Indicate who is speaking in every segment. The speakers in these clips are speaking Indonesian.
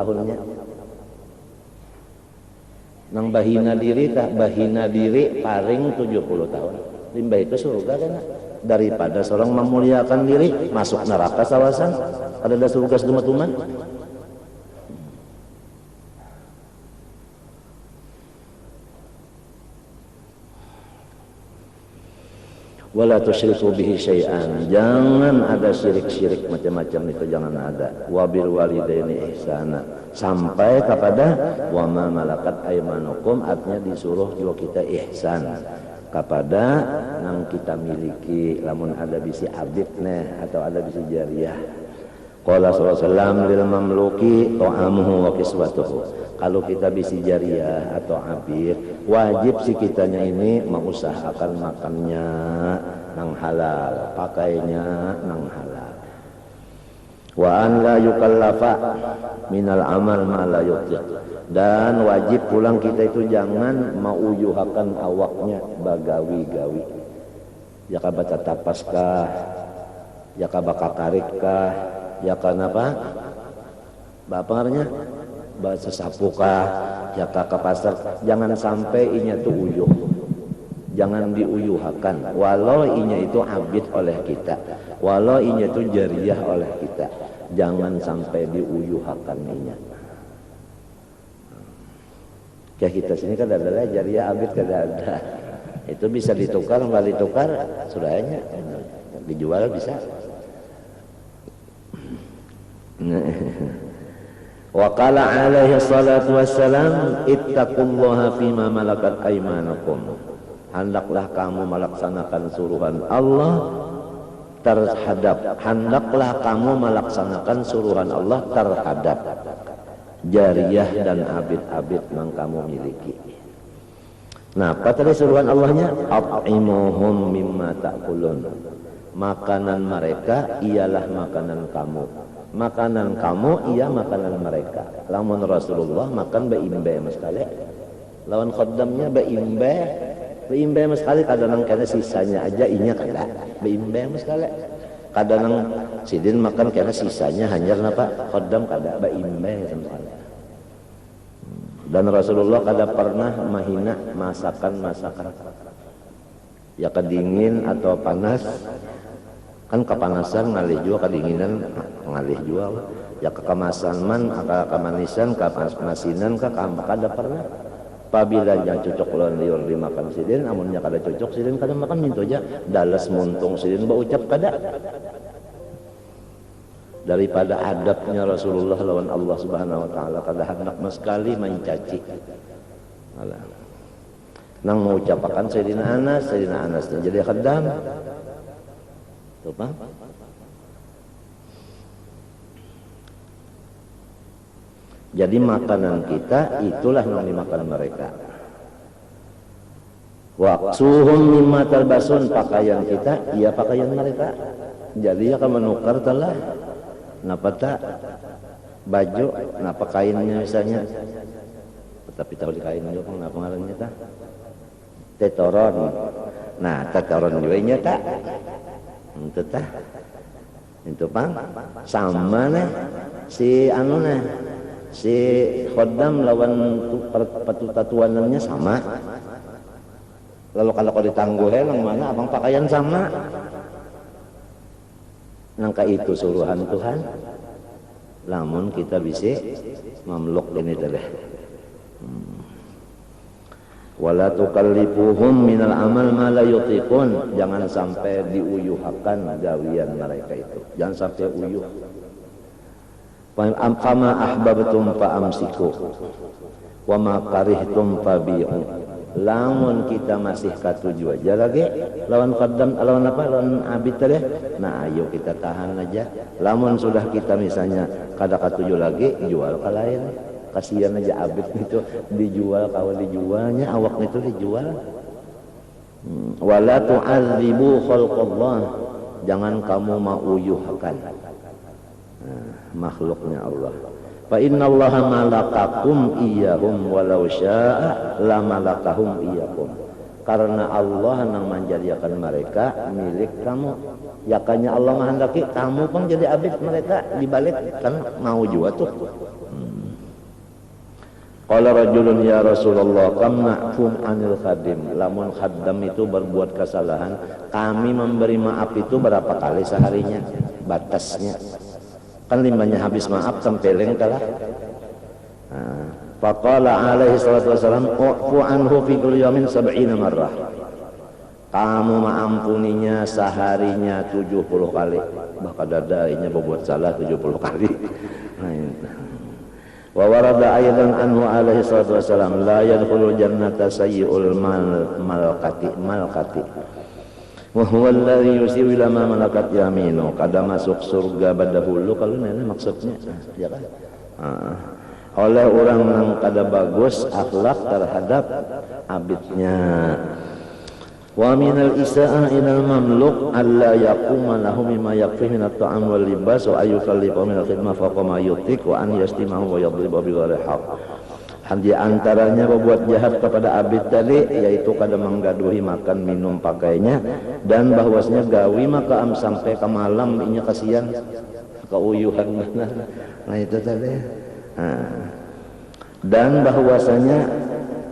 Speaker 1: tahunnya. Nang bahina diri tah bahina diri paring 70 tahun. Limbah itu surga kan daripada seorang memuliakan diri masuk neraka sawasan ada surga sedumat-dumat. Wala tusyriku bihi syai'an, jangan ada syirik-syirik macam-macam itu, jangan ada. Wa bil walidaini ihsana, sampai kepada wa ma malakat aymanukum, artinya disuruh juga kita ihsan kepada yang kita miliki, lamun ada bisi abid atau ada bisi jariyah. Qala sallallahu alaihi wasallam lil mamluki ta'amuhu wa kiswatuhu, kalau kita bisi jariyah atau abid, wajib si kitanya ini mengusahakan makannya nang halal, pakainya nang halal. Wa an la yukallafa minal amal ma la yutiq, dan wajib pulang kita itu jangan mauyuhakan awaknya bagawi-gawi. Ya kabata tapaskah, ya kabakakarikkah, ya kenapa? Apa artinya? Bahasa sapukah, ya ke pasar, jangan sampai inya itu uyuh, jangan diuyuhakan, walau inya itu abid oleh kita, walau inya itu jariyah oleh kita, jangan sampai diuyuhakan inya. Kayak kita sini kan ada jariyah abid kan ada, itu bisa ditukar, kembali tukar, sudahnya dijual bisa. Wa qala alaihi salatu wassalam ittaqullaha fima malakat aymanukum, hendaklah kamu melaksanakan suruhan Allah terhadap, hendaklah kamu melaksanakan suruhan Allah terhadap jariyah dan abid-abid yang kamu miliki. Nah, apa tadi suruhan Allahnya? At'imuhum mimma ta'kulun, makanan mereka ialah makanan kamu, makanan kamu iya makanan mereka. Lamun Rasulullah makan beimbe meskali, lawan khaddamnya beimbe meskali, kadang kena sisanya aja inya kada beimbe meskali, kadang sidin makan kena sisanya hanyar napa khaddam kada beimbe meskali. Dan Rasulullah kada pernah mahina masakan ya kedingin atau panas, kan kepanasan ngalih juga, kedinginan ngalih juga, ya kekemasan man, kemanisan, kemasinan, kada pernah. Apabila yang cocok lawan liur dimakan sidin, amunnya kada cocok sidin kada makan, minta aja dalas muntung sidin baucap kada. Daripada adabnya Rasulullah lawan Allah Subhanahu wa taala, kada hendak sekali mencaci. Alah. Nang mau ucapakan Sayyidina Anas jadi khaddam. Tuh, Pak. Jadi makanan kita itulah yang dimakan mereka. Waqsuhum mimma talbasun, pakaian kita iya pakaian mereka. Jadi akan menukar telah napa tak baju, napa kainnya misalnya. Tapi tahu di kain juga napa ngarannya tah? Tetoron. Nah, tetoron juga nya tak. Itu tah. Itu Bang. Sama nih si anu nih. Si khodam lawan patutatuanannya sama. Lalu kalau ditangguhin yang mana abang pakaian sama. Nangka itu suruhan Tuhan. Lamun kita bisa mamluk ini teh. Wala tukallifuhum minal amal ma la yutiqun, jangan sampai diuyuhakan gawian mereka itu. Jangan sampai uyuh. Kama ahbabtum fa amsiku wa ma karihtum fabi'u. Lamun kita masih katuju aja lagi lawan qaddam, lawan apa, lawan abid teh, nah ayo kita tahan aja. Lamun sudah kita misalnya kada katuju lagi, jual ke lain. Kasihan aja abid itu dijual, kalau dijualnya awak itu dijual. Wala tu'adzibu khalqallah, jangan kamu mauyuhkan makhluknya Allah. Fa innallaha malakakum iyyahum walau syaa la malakahum iyyakum. Karena Allah yang menjadikan mereka milik kamu. Yakanya Allah menghendaki kamu pun jadi abid mereka, dibalik kan mau juga tuh. Qala rajulun ya Rasulullah kam na'fu anil khadim, lamun khaddam itu berbuat kesalahan kami memberi maaf itu berapa kali seharinya, batasnya kan limbahnya habis maaf tempeleng kalah. Faqala alaihi salatu wassalam u'fu anhu fi kulli yawmin 70 marrah, kamu mengampuninya seharinya 70 kali, bahkan dadainya berbuat salah 70 kali. Wa warada aidan anhu alaihi salatu wassalam la yadkhulul jannata sayyi'ul malqati wa huwa alladhi yusiru ila ma malakat yaminu, kada masuk surga badahulu kalau nenek maksudnya ya kan. Oleh orang yang kada bagus akhlak terhadap abidnya. Wa minal isa'ah ilal mamluk alla yaquma lahu mimma yakfi min at-ta'am wal libas wa ayyukallifu min al-khidmah fawqa ma yutiq wa an yastimahu wa yadriba bi ghairi haqq. Di antaranya berbuat jahat kepada abid tadi yaitu kada menggaduhi makan minum pakainya, dan bahwasanya gawi maka sampai ke malam inya kasihan keuyuhan benar. Nah itu tadi. Dan bahwasanya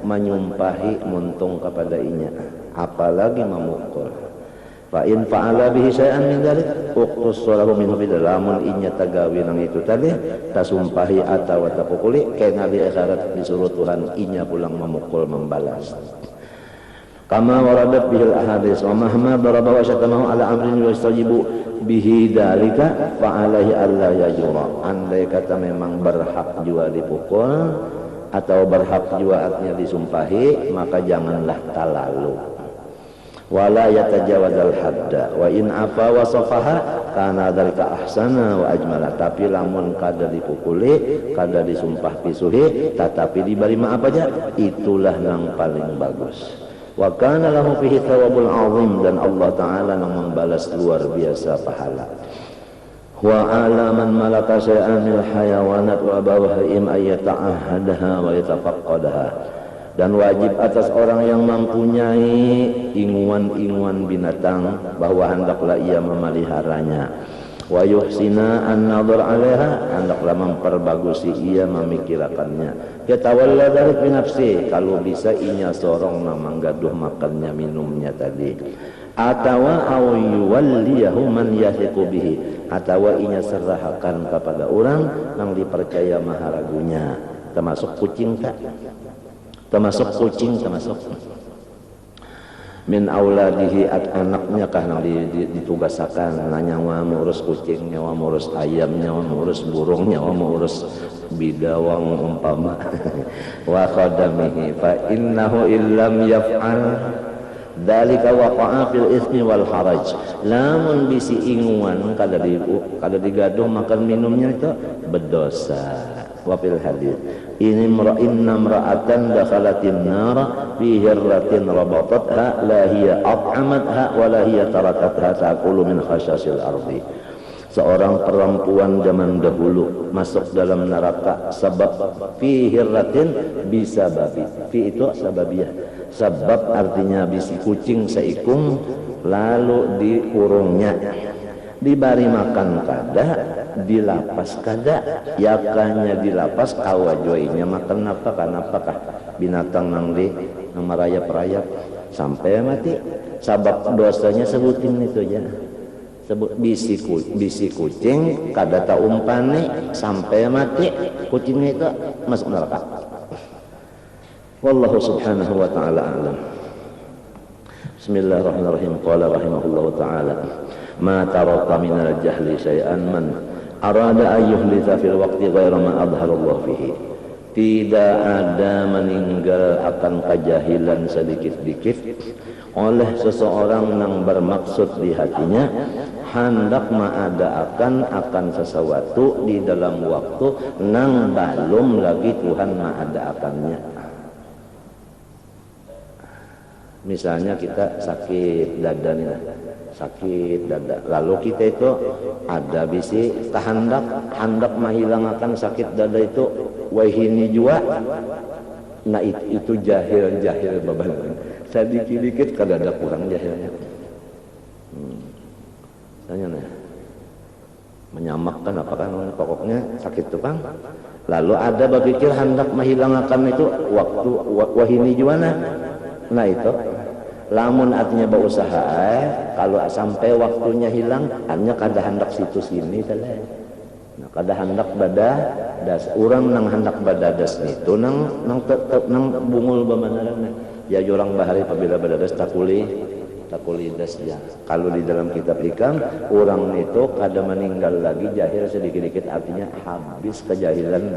Speaker 1: menyumpahi muntung kepada inya, apalagi memukul. Fa in fa'ala bihi syai'an min dzalik uqtus salahu minhu bidalamun inya tagawi nang itu tadi tasumpahi atawa tapukuli kena di akhirat disuruh Tuhan inya pulang memukul membalas. Kama waradat bihil ahadits wa mahma daraba wa syatamahu ala amrin yastajibu bihi dzalika fa alaihi alla yajura. Andai kata memang berhak jua dipukul atau berhak jua artinya disumpahi, maka janganlah talalu. Wala yatajawazal hadda wa in afa wa safaha kana dzalika ahsana wa ajmala. Tapi lamun kada dipukuli, kada disumpah pisuhi, tetapi diberi maaf aja, itulah yang paling bagus. Wa kana lahu fihi thawabul azim, dan Allah taala yang membalas luar biasa pahala. Wa ala man malaka syai'an minal hayawanat wa bawahim ayata'ahadaha wa yatafaqqadaha. Dan wajib atas orang yang mempunyai inguan-inguan binatang bahwa hendaklah ia memeliharanya. Wa yuhsina an-nadhar 'alaiha, hendaklah memperbagusi ia memikirkannya. Yatawalla dzalik bi nafsi, kalau bisa inya sorong manggaduh makannya minumnya tadi. Atawa aw yuwalliyahu man yathiqu bihi, atawa inya serahkan kepada orang yang dipercaya maharagunya, termasuk kucing tak? Termasuk kucing, termasuk min auladihi anaknya kah yang ditugasakan, nyawa mengurus kucing, nyawa mengurus ayam, nyawa mengurus burung, nyawa mengurus bidawang umpama wa khadamihi fa innahu illam yaf'al dalika waqa'a fil ismi wal haraj. Lamun bisi inguan kada digaduh makan minumnya itu berdosa. Wa fil hadits inna imra'atan dakhalatin nar fi hirratin rabatatha la hiya at'amatha wa la hiya tarakatha ta'kulu min khashasil ardi. Seorang perempuan zaman dahulu masuk dalam neraka sebab fi hirratin bisa babi. Fi itu sababiyah. Sebab artinya bisi kucing seikung lalu dikurungnya. Dibari makan kada, dilapas kada, yakanya dilapas kawajoinya makan apakah binatang nang merayap-rayap sampai mati. Sabab dosanya sebutin itu aja. Sebut bisi kucing kada ta umpane sampai mati, kucingnya itu masuk neraka. Wallahu subhanahu wa ta'ala a'lam. Bismillahirrahmanirrahim. Qala rahimahullahu ta'ala ma taraka minal jahli syai'an man arada an yuhlitha fil waqti ghaira ma adharallahu fihi. Tidak ada meninggal akan kejahilan sedikit-dikit oleh seseorang yang bermaksud di hatinya hendak mengadakan akan sesuatu di dalam waktu nang belum lagi Tuhan mengadakannya. Misalnya kita sakit dada nih, sakit dada, lalu kita itu ada bisi hendak menghilangkan sakit dada itu wahini jua. Nah itu jahil baban. Sedikit-dikit kada ada kurang jahilnya. Tanya nih, menyamakkan apa kan pokoknya sakit tukang Lalu ada berpikir hendak menghilangkan itu waktu wahini juana. Nah itu lamun artinya berusaha kalau sampai waktunya hilang hanya kada hendak situ sini teh. Nah kada hendak bada das urang nang hendak bada das itu nang bungul bamanaran ya jurang bahari apabila bada das takuli das ya. Kalau di dalam kitab hikam orang itu kada meninggal lagi jahil sedikit-sedikit artinya habis kejahilan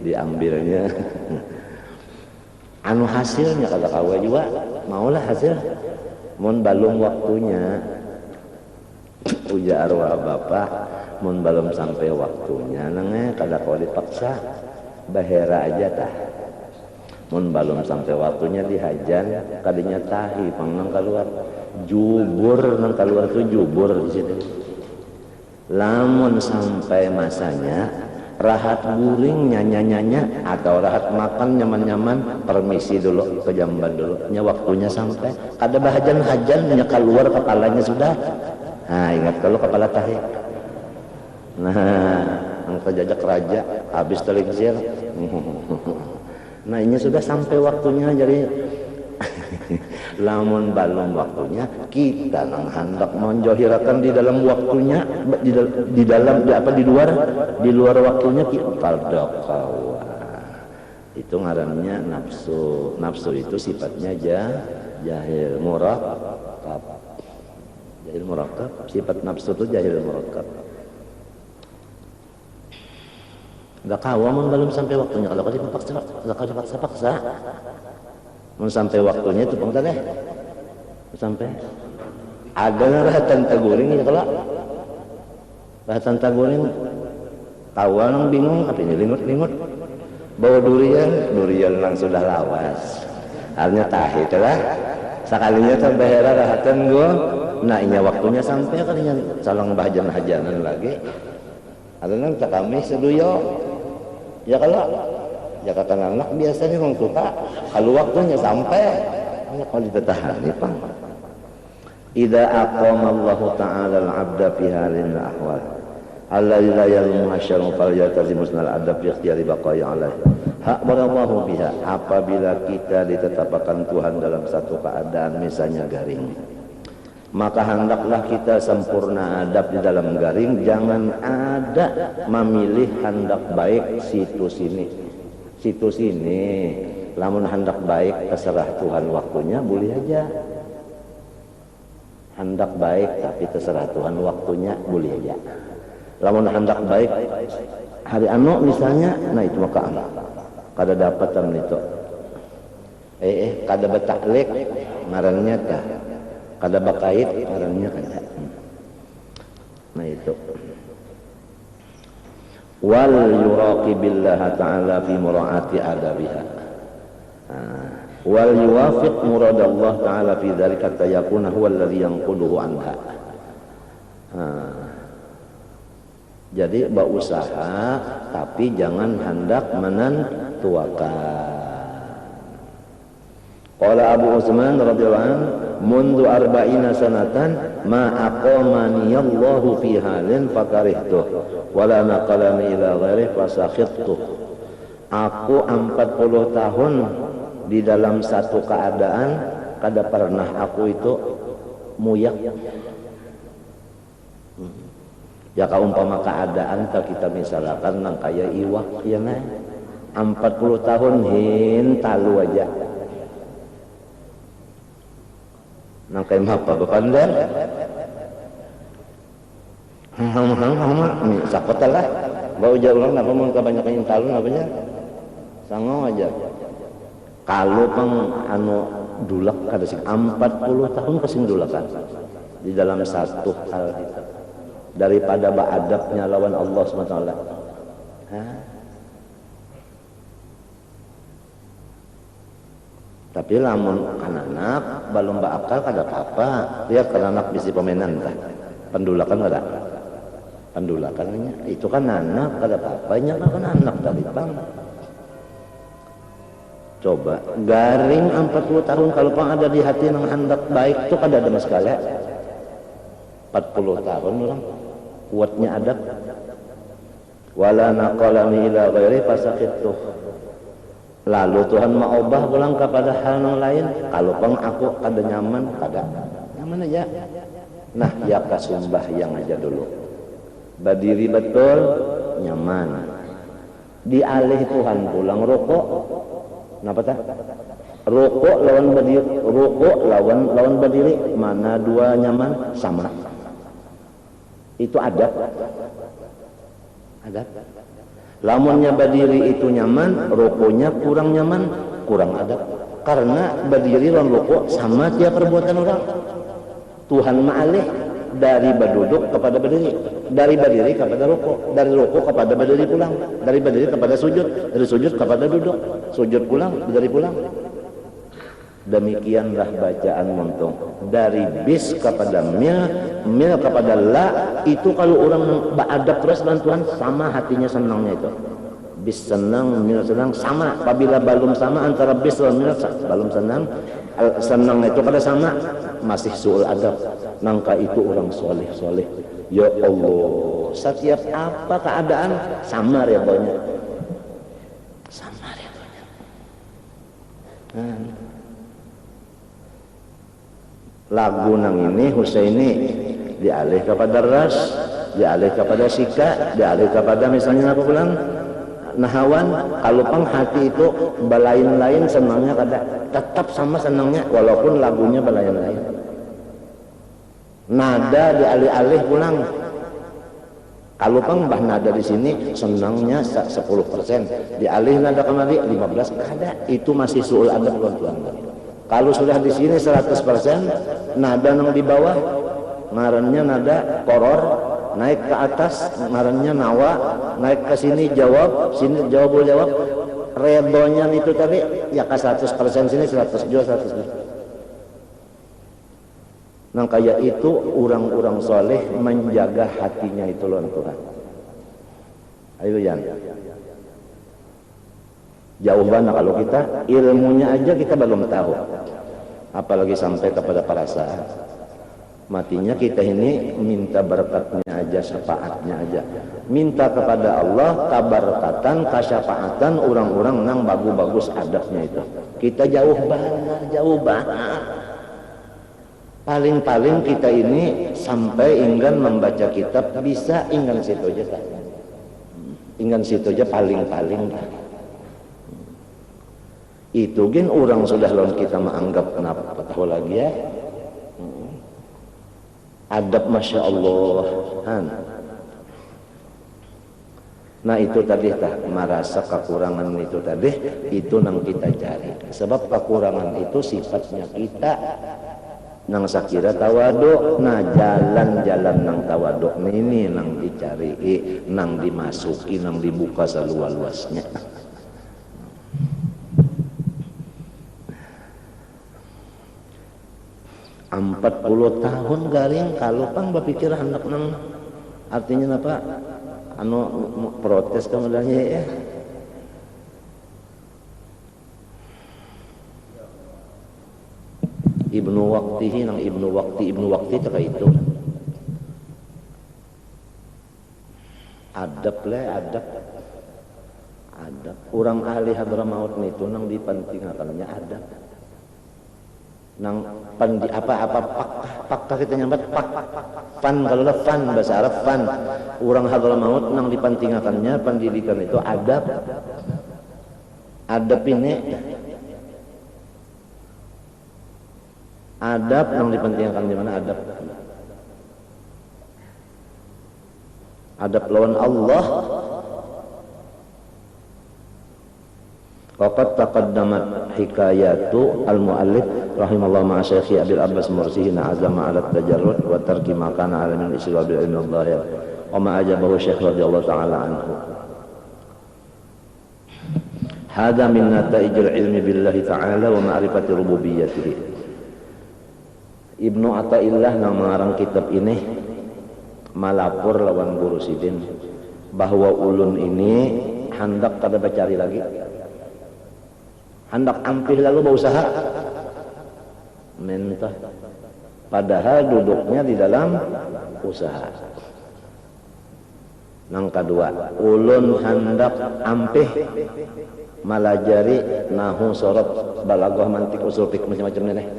Speaker 1: diambilnya. Anu hasilnya kata kawa juga maulah hasil mun balum waktunya ujar arwah bapak mun balum sampai waktunya nangnya kada kau dipaksa bahera aja tah mun balum sampai waktunya dihajan kadinya tahi pangnang keluar jubur nang keluar tuh jubur di situ. Lamun sampai masanya rahat guring nyanya atau rahat makan nyaman-nyaman permisi dulu ke jamban dulu nya waktunya sampai kada bahajan-hajan nya keluar kepalanya sudah. Nah ingat kalau kepala tahi nah ang kejajak raja habis telingsir nah ini sudah sampai waktunya jadi lamun balum waktunya kita nang hendak menjohirakan di dalam waktunya di luar waktunya kita kada kawa itu ngarannya nafsu itu sifatnya jahil murakab sifat nafsu itu jahil murakab enggak kawa mun balum sampai waktunya kalau dipaksa mau sampai waktunya itu bang tadi sampai ada rahatan taguring ya kalau rahatan taguring kawan bingung apa ini lingut bawa durian lang sudah lawas akhirnya tahi telah sekalinya sampai rahatan gua nah ini waktunya sampai kalinya salang bahajan-hajanan lagi ada nang tak kami seduyo ya kalau ya kata anak biasanya orang suka kalau waktunya sampai kalau ditahani Pak idza aqama Allah taala al-'abda fi halil ahwal alladhi la yalmu hasyarun falyatazimusnal adab fi ikhtiyari baqaya alaihi hakbarallahu biha apabila kita ditetapkan Tuhan dalam satu keadaan misalnya garing maka hendaklah kita sempurna adab di dalam garing jangan ada memilih hendak baik situ sini lamun hendak baik terserah Tuhan waktunya boleh aja hendak baik tapi terserah Tuhan waktunya boleh aja lamun hendak baik hari anu misalnya nah itu maka kada dapatan itu kada betaklek ngarannya tah kada bakait ngarannya kada nah itu wal yuraqibillaha ta'ala fi mura'ati adabiha wal yuwafiq muradallah ta'ala fi dhalika hatta yakuna huwa alladhi yanquduhu anha jadi berusaha tapi jangan hendak menentuakan qala Abu Utsman radhiyallahu anhu mundu arba'ina sanatan ma aqamani Allahu fi halin fakarihtu wala naqalani ila ghairi fasakhittu aku 40 tahun di dalam satu keadaan kada pernah aku itu muyak ya kaumpama keadaan tak kita misalkan nang kaya iwak ya nah 40 tahun talu aja nang kaya apa bapandar sakot lah bau jauh orang apa mau kebanyakan talun apanya sango aja kalau pang anu dulak kada sing 40 tahun kasing dulakan di dalam satu hal itu daripada ba'adabnya lawan Allah SWT tapi lamun anak balum bakal kada apa-apa lihat kan anak bisi pemenan tah pendulakan kada pendulakannya itu kan anak kada apa-apa nya kan anak tadi bang coba garing 40 tahun kalau pang ada di hati yang hendak baik itu kada ada masalah 40 tahun orang kuatnya adab wala naqalani ila ghairi fasaqittu. Lalu Tuhan mengubah pulang kepada hal yang lain. Kalau pang aku kada nyaman, kada nyaman aja. Nah, ya kasumbah yang aja dulu. Berdiri betul, nyaman. Dialih Tuhan pulang rokok. Napa tah? Rokok lawan berdiri, rokok lawan berdiri, mana dua nyaman? Sama. Itu adab. Adab. Lamunnya berdiri itu nyaman, rokoknya kurang nyaman, kurang adab. Karena berdiri lawan rokok sama tiap perbuatan orang. Tuhan ma'alih dari berduduk kepada berdiri, dari berdiri kepada rokok, dari rokok kepada berdiri pulang, dari berdiri kepada sujud, dari sujud kepada duduk, sujud pulang, berdiri pulang. Demikianlah bacaan muntung dari bis kepada mil kepada la. Itu kalau orang beradab terus dengan Tuhan, sama hatinya senangnya itu. Bis senang, mil senang, sama. Apabila belum sama antara bis dan mil belum senang, senang itu kada sama, masih suul adab. Nangka itu orang soleh. Ya Allah, setiap apa keadaan sama redanya, sama redanya. Lagu nang ini Husaini dialih kepada ras, dialih kepada sika, dialih kepada misalnya apa pulang nahawan. Kalau pang hati itu belain-lain senangnya kada, tetap sama senangnya walaupun lagunya belain-lain. Nada dialih-alih pulang. Kalau pang bah nada di sini senangnya 10%, dialih nada kemari 15%, kada. Itu masih suul adab tuan-tuan. Kalau sudah di sini 100%, nada yang di bawah ngarannya nada koror, naik ke atas ngarannya nawa, naik ke sini jawab, sini jawab. Redonya itu tadi ya ke 100% sini 100 juga 100 juga. Nah kayak itu orang-orang soleh menjaga hatinya itu loh Tuhan. Ayo Yan. Jauh banget kalau kita ilmunya aja kita belum tahu, apalagi sampai kepada perasaan. Matinya kita ini minta berkatnya aja, syafaatnya aja. Minta kepada Allah kabarkatan, kasyafaatan orang-orang nang bagus-bagus adabnya itu. Kita jauh banget. Paling-paling kita ini sampai ingin membaca kitab bisa ingin situ aja. Ingin situ aja paling-paling lah. Itu kan orang sudah lawan kita menganggap kenapa tahu lagi ya. Adab Masya Allah. Nah itu tadi merasa kekurangan itu tadi, itu nang kita cari. Sebab kekurangan itu sifatnya kita. Nang sakira tawaduk, nah jalan-jalan nang tawaduk ini nang dicari, nang dimasuki, nang dibuka seluas-luasnya. 40 tahun garing kalau pang berpikir hendak nang artinya apa protes kemudiannya ya. Ibnu Waqtihi nang Ibnu Waqti tak itu adab orang ahli Hadramaut itu nang dipentingakannya adab. Nang pan di apa pak kita nyambat pan kalau lah fan bahasa Arab fan orang Hadramaut nang dipentingakannya pendidikan itu adab ini adab nang dipentingkan di mana adab lawan Allah. Waqad taqaddamat hikayatu al-muallif rahimallahu ma'a Syekh Abil Abbas Mursihin azama 'ala tajarrud wa tarki ma kana 'ala min isra bil ilmi adh-dhahir wa ma ajabahu Syekh radhiyallahu ta'ala anhu. Hadha min nata'ijil ilmi billahi ta'ala wa ma'rifati rububiyyatihi. Ibnu Athaillah nang mengarang kitab ini malapur lawan Guru Sidin bahwa ulun ini hendak kada bacari lagi, hendak ampih lalu berusaha mentah, padahal duduknya di dalam usaha. Nang kadua, ulun hendak ampih malajari nahu sorot balaghah mantik usul fik macam-macam ini.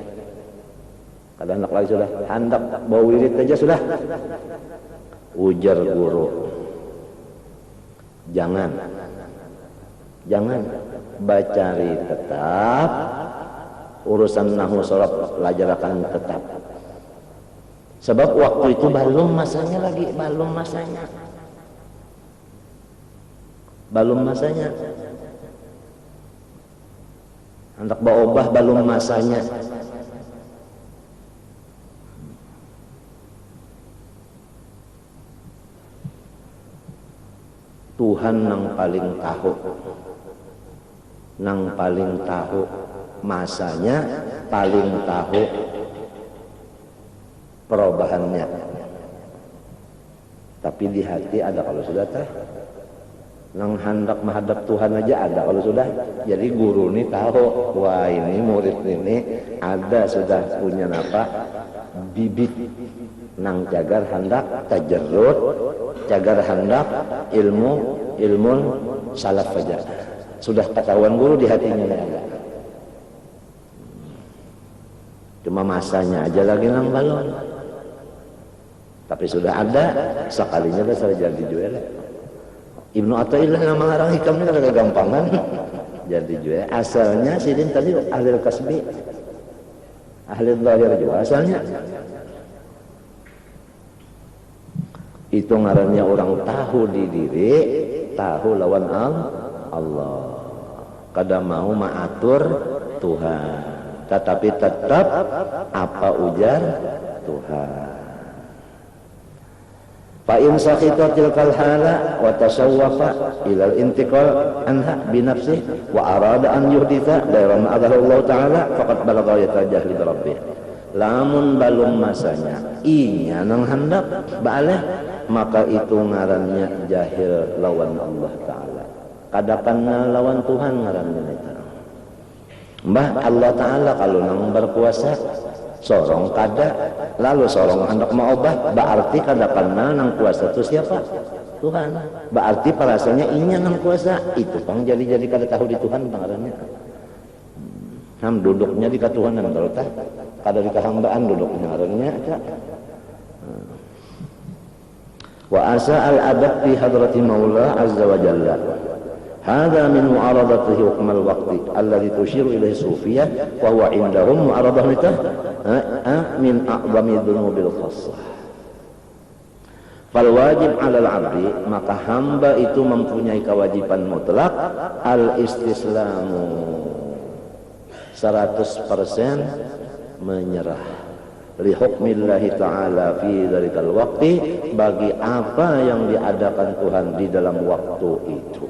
Speaker 1: Kada hendak lagi sudah, hendak bawa wirid aja sudah. Ujar guru, jangan bacari tetap, urusan nahu sorot pelajaran tetap. Sebab waktu itu belum masanya lagi, belum masanya. Hendak berubah belum masanya. Tuhan nang paling tahu masanya, paling tahu perubahannya. Tapi di hati ada kalau sudah tah. Nang hendak menghadap Tuhan aja ada kalau sudah. Jadi guru ini tahu, wah ini murid ini ada sudah punya apa bibit nang jagar hendak tajarrud, jagar hendak ilmu salaf aja. Sudah ketahuan guru di hatinya ada. Cuma masanya aja lagi nang balon. Tapi sudah ada sekalinya dah salah jadi jual. Ibnu Athaillah nama ngarang hikamnya kada gampangan. Jadi juga asalnya sidin tadi ahli kasbi. Ahli zahir juga asalnya. Itu ngarannya orang tahu di diri, tahu lawan Allah. Kada mau maatur Tuhan. Tetapi tetap apa ujar Tuhan. Fa in sakhita tilkal hala wa tasawwafa ila al-intiqal anha bi nafsihi wa arada an yuhditha ghairan Allah taala faqad balagha yatajah li rabbih. Lamun balum masanya inya nang hendak baaleh maka itu ngarannya jahil lawan Allah taala. Kadakanna lawan Tuhan ngarannya itu. Mbah Allah taala kalau nang berkuasa sorong kada, lalu sorong hendak maubah, berarti kada kenal nang kuasa itu siapa? Tuhan. Berarti perasaannya inya nang kuasa, itu pang jadi kada tahu di Tuhan pengarannya. Ham duduknya di katuhanan kalau tak, kada di kehambaan duduknya ngarannya. Wa asa al-abad fi hadrati maula azza wa jalla. هذا من معارضته حكم الوقت الذي تشير إليه الصوفية وهو عندهم معارضة من أعظم الذنوب الخاصة. فالواجب على العبد maka hamba itu mempunyai kewajiban mutlak al-istislamu 100% menyerah li hukmillahi ta'ala fi dzalikal waqti bagi apa yang diadakan Tuhan di dalam waktu itu.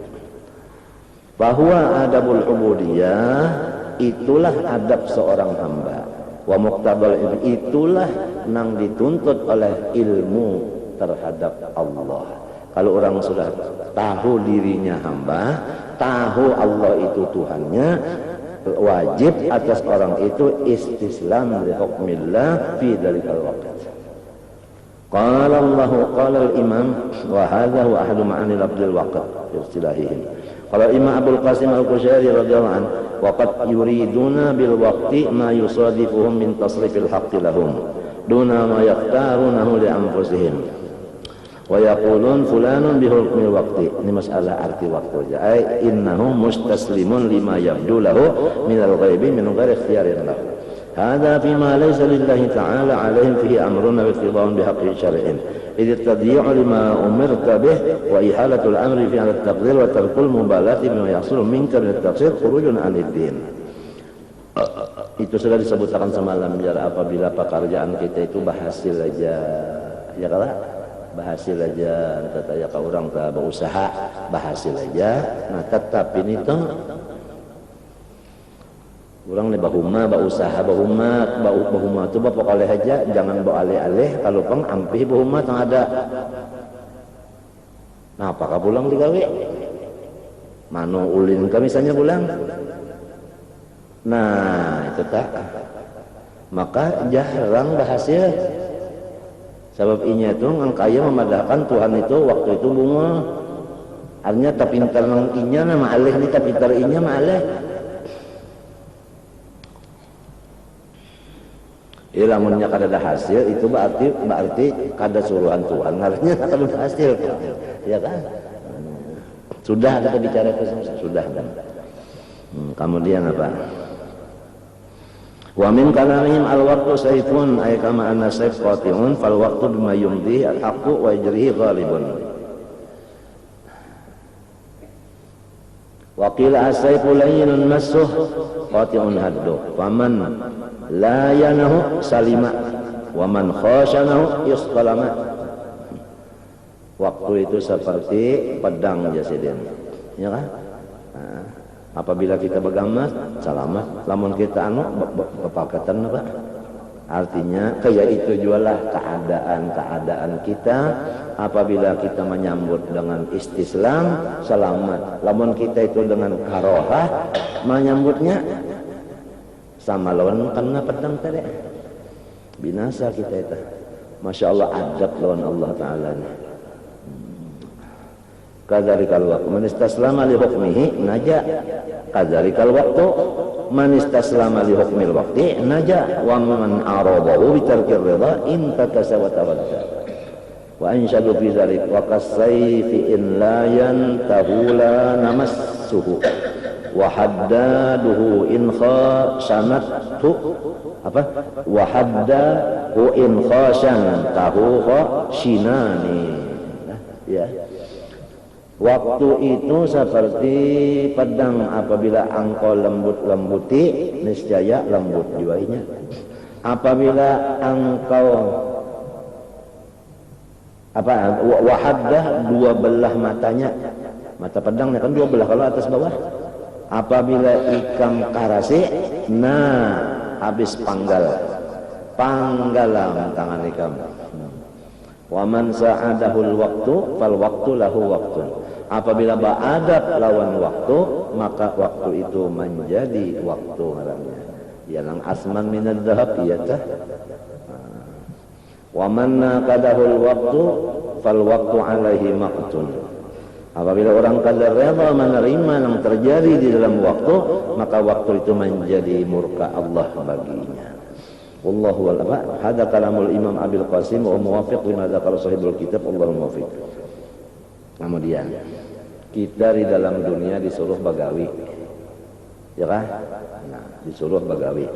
Speaker 1: Bahwa adabul ubudiyah itulah adab seorang hamba. Wa muqtabal itulah nang dituntut oleh ilmu terhadap Allah. Kalau orang sudah tahu dirinya hamba, tahu Allah itu Tuhannya, wajib atas orang itu istislam li hukmillah fi dzalikal waqt. Qala Allah qala al-imam wa hadha huwa ahadu ma'ani lafzil waqt fi istilahihim. Qala Imam Abdul Qasim Al-Qushairi radhiyallahu anhu wa qad yuriduna bil waqti ma yusadifuhum min tasrifil haqqi lahum duna ma yaqtarunahu li anfusihim wa yaqulun fulanun bi hukmil waqti. Ini masalah arti waktu aja. Ai innahu mustaslimun lima yabdu lahu min al-ghaibi min ghairi ikhtiyarin lahu. هذا فيما ليس لله تعالى عليهم فيه أمرنا باقتضاء بحق شرع إذ التضييع لما أمرت به وإحالة الأمر في على التقدير وترك المبالاة بما يحصل منك من التقصير خروج عن الدين. Itu sudah disebutkan semalam biar apabila pekerjaan kita itu berhasil aja, ya kalah berhasil aja, tetapi kalau orang tak berusaha berhasil aja, nah tetap ini tuh orang nih bahuma, berusaha bahuma tu bapak oleh aja, jangan bawa alih-alih. Kalau peng ampih bahuma tang ada. Nah, apakah pulang digawe? Mano ulin kami misalnya pulang. Nah, itu tak. Maka jarang berhasil. Sebab inya itu ngangkaya memadahkan Tuhan itu waktu itu bunga. Artinya tapintar nang inya na maaleh ni tapintar inya maaleh. Ya lamunnya kada ada hasil itu berarti kada suruhan Tuhan. Ngaranya kada ada hasil. Ya kan? Sudah kita bicara ke sudah kan. Kemudian apa? Wa min kalamihim al-waqtu sayfun ay kama anna sayf qati'un fal waqtu bima yumdi al-haqqu wa yajrihi ghalibun. Wa qila as-sayfu layyinun massuh qati'un haddu faman la yanahu salima wa man khashanahu yusqalama. Waktu itu seperti pedang jasidin, ya kan? Nah, apabila kita bergamas, selamat. Lamun kita kepakatan apa? Artinya kayak itu jualah keadaan kita. Apabila kita menyambut dengan istislam, selamat. Lamun kita itu dengan karohah menyambutnya sama lawan kena pedang tadi, binasa kita itu. Masya Allah adab lawan Allah Ta'ala. Kadzalikal waqtu man istaslama li hukmihi naja, kadzalikal waqtu man istaslama li hukmil waqti naja, wa man aradahu bi tarkir ridha intakasa wa tawadda. Wa anshadu fi dzalik wa kasayfi in la yantahu la namassuhu wa haddaduhu in khasanathu apa wa haddahu in khasanatahu khashinani. Ya. Waktu itu seperti pedang, apabila engkau lembut-lembuti niscaya lembut jiwanya. Apabila engkau wahaddah dua belah matanya, mata pedangnya kan dua belah kalau atas bawah. Apabila ikam karasi, nah habis panggalam tangan ikam. Wa man sa'adahul waqtu fal waqtu lahu waqtun. Apabila beradab lawan waktu, maka waktu itu menjadi waktu ngarannya. Yang asman minad dhahab ya tah. Wa man naqadahul waqtu fal waqtu alaihi maqtun. Apabila orang kada rela menerima yang terjadi di dalam waktu, maka waktu itu menjadi murka Allah baginya. Wallahu a'lam. Hada kalamul Imam Abil Qasim wa muwafiq lima dzakara sahibul kitab. Allahu muwaffiq. Kemudian kita di dalam dunia disuruh bagawi, ya kan? Nah, disuruh bagawi.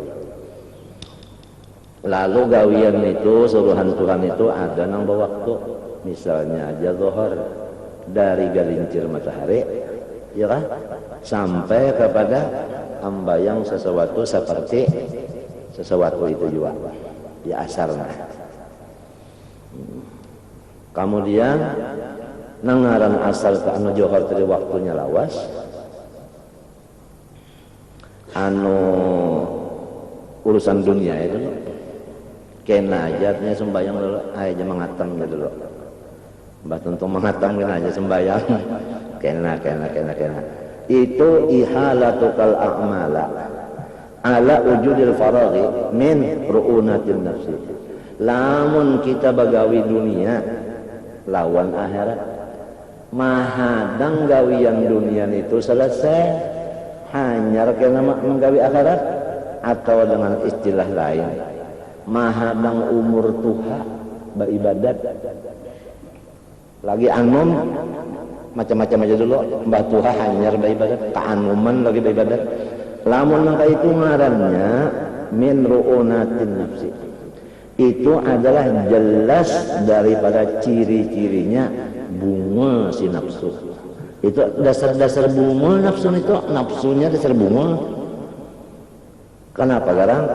Speaker 1: Lalu gawian itu, suruhan Tuhan itu ada nang waktu. Misalnya aja zuhur dari gelincir matahari, ya kan? Sampai kepada ambayang sesuatu seperti sesuatu itu juga ya asarna. Kemudian nangaran asal ke anu johor tadi waktunya lawas, anu urusan dunia itu kena ajatnya sembayang dulu aja mengatang gitu loh. Mbak tentu mengatang kena aja sembayang kena itu ihalatukal a'mala ala ujudil faraghi min ru'unatin nafsi. Lamun kita bagawi dunia lawan akhirat, mahadang gawian dunia itu selesai, hanyar kena menggawi akhirat, atau dengan istilah lain mahadang umur tuha beribadat lagi anum macam-macam aja dulu mbah tuha hanyar beribadat kaanuman lagi beribadat. Lamun maka itu ngarannya min ru'unatin nafsi, itu adalah jelas daripada ciri-cirinya bunga si nafsu. Itu dasar-dasar bunga nafsu itu, nafsunya dasar bunga. Kenapa garang?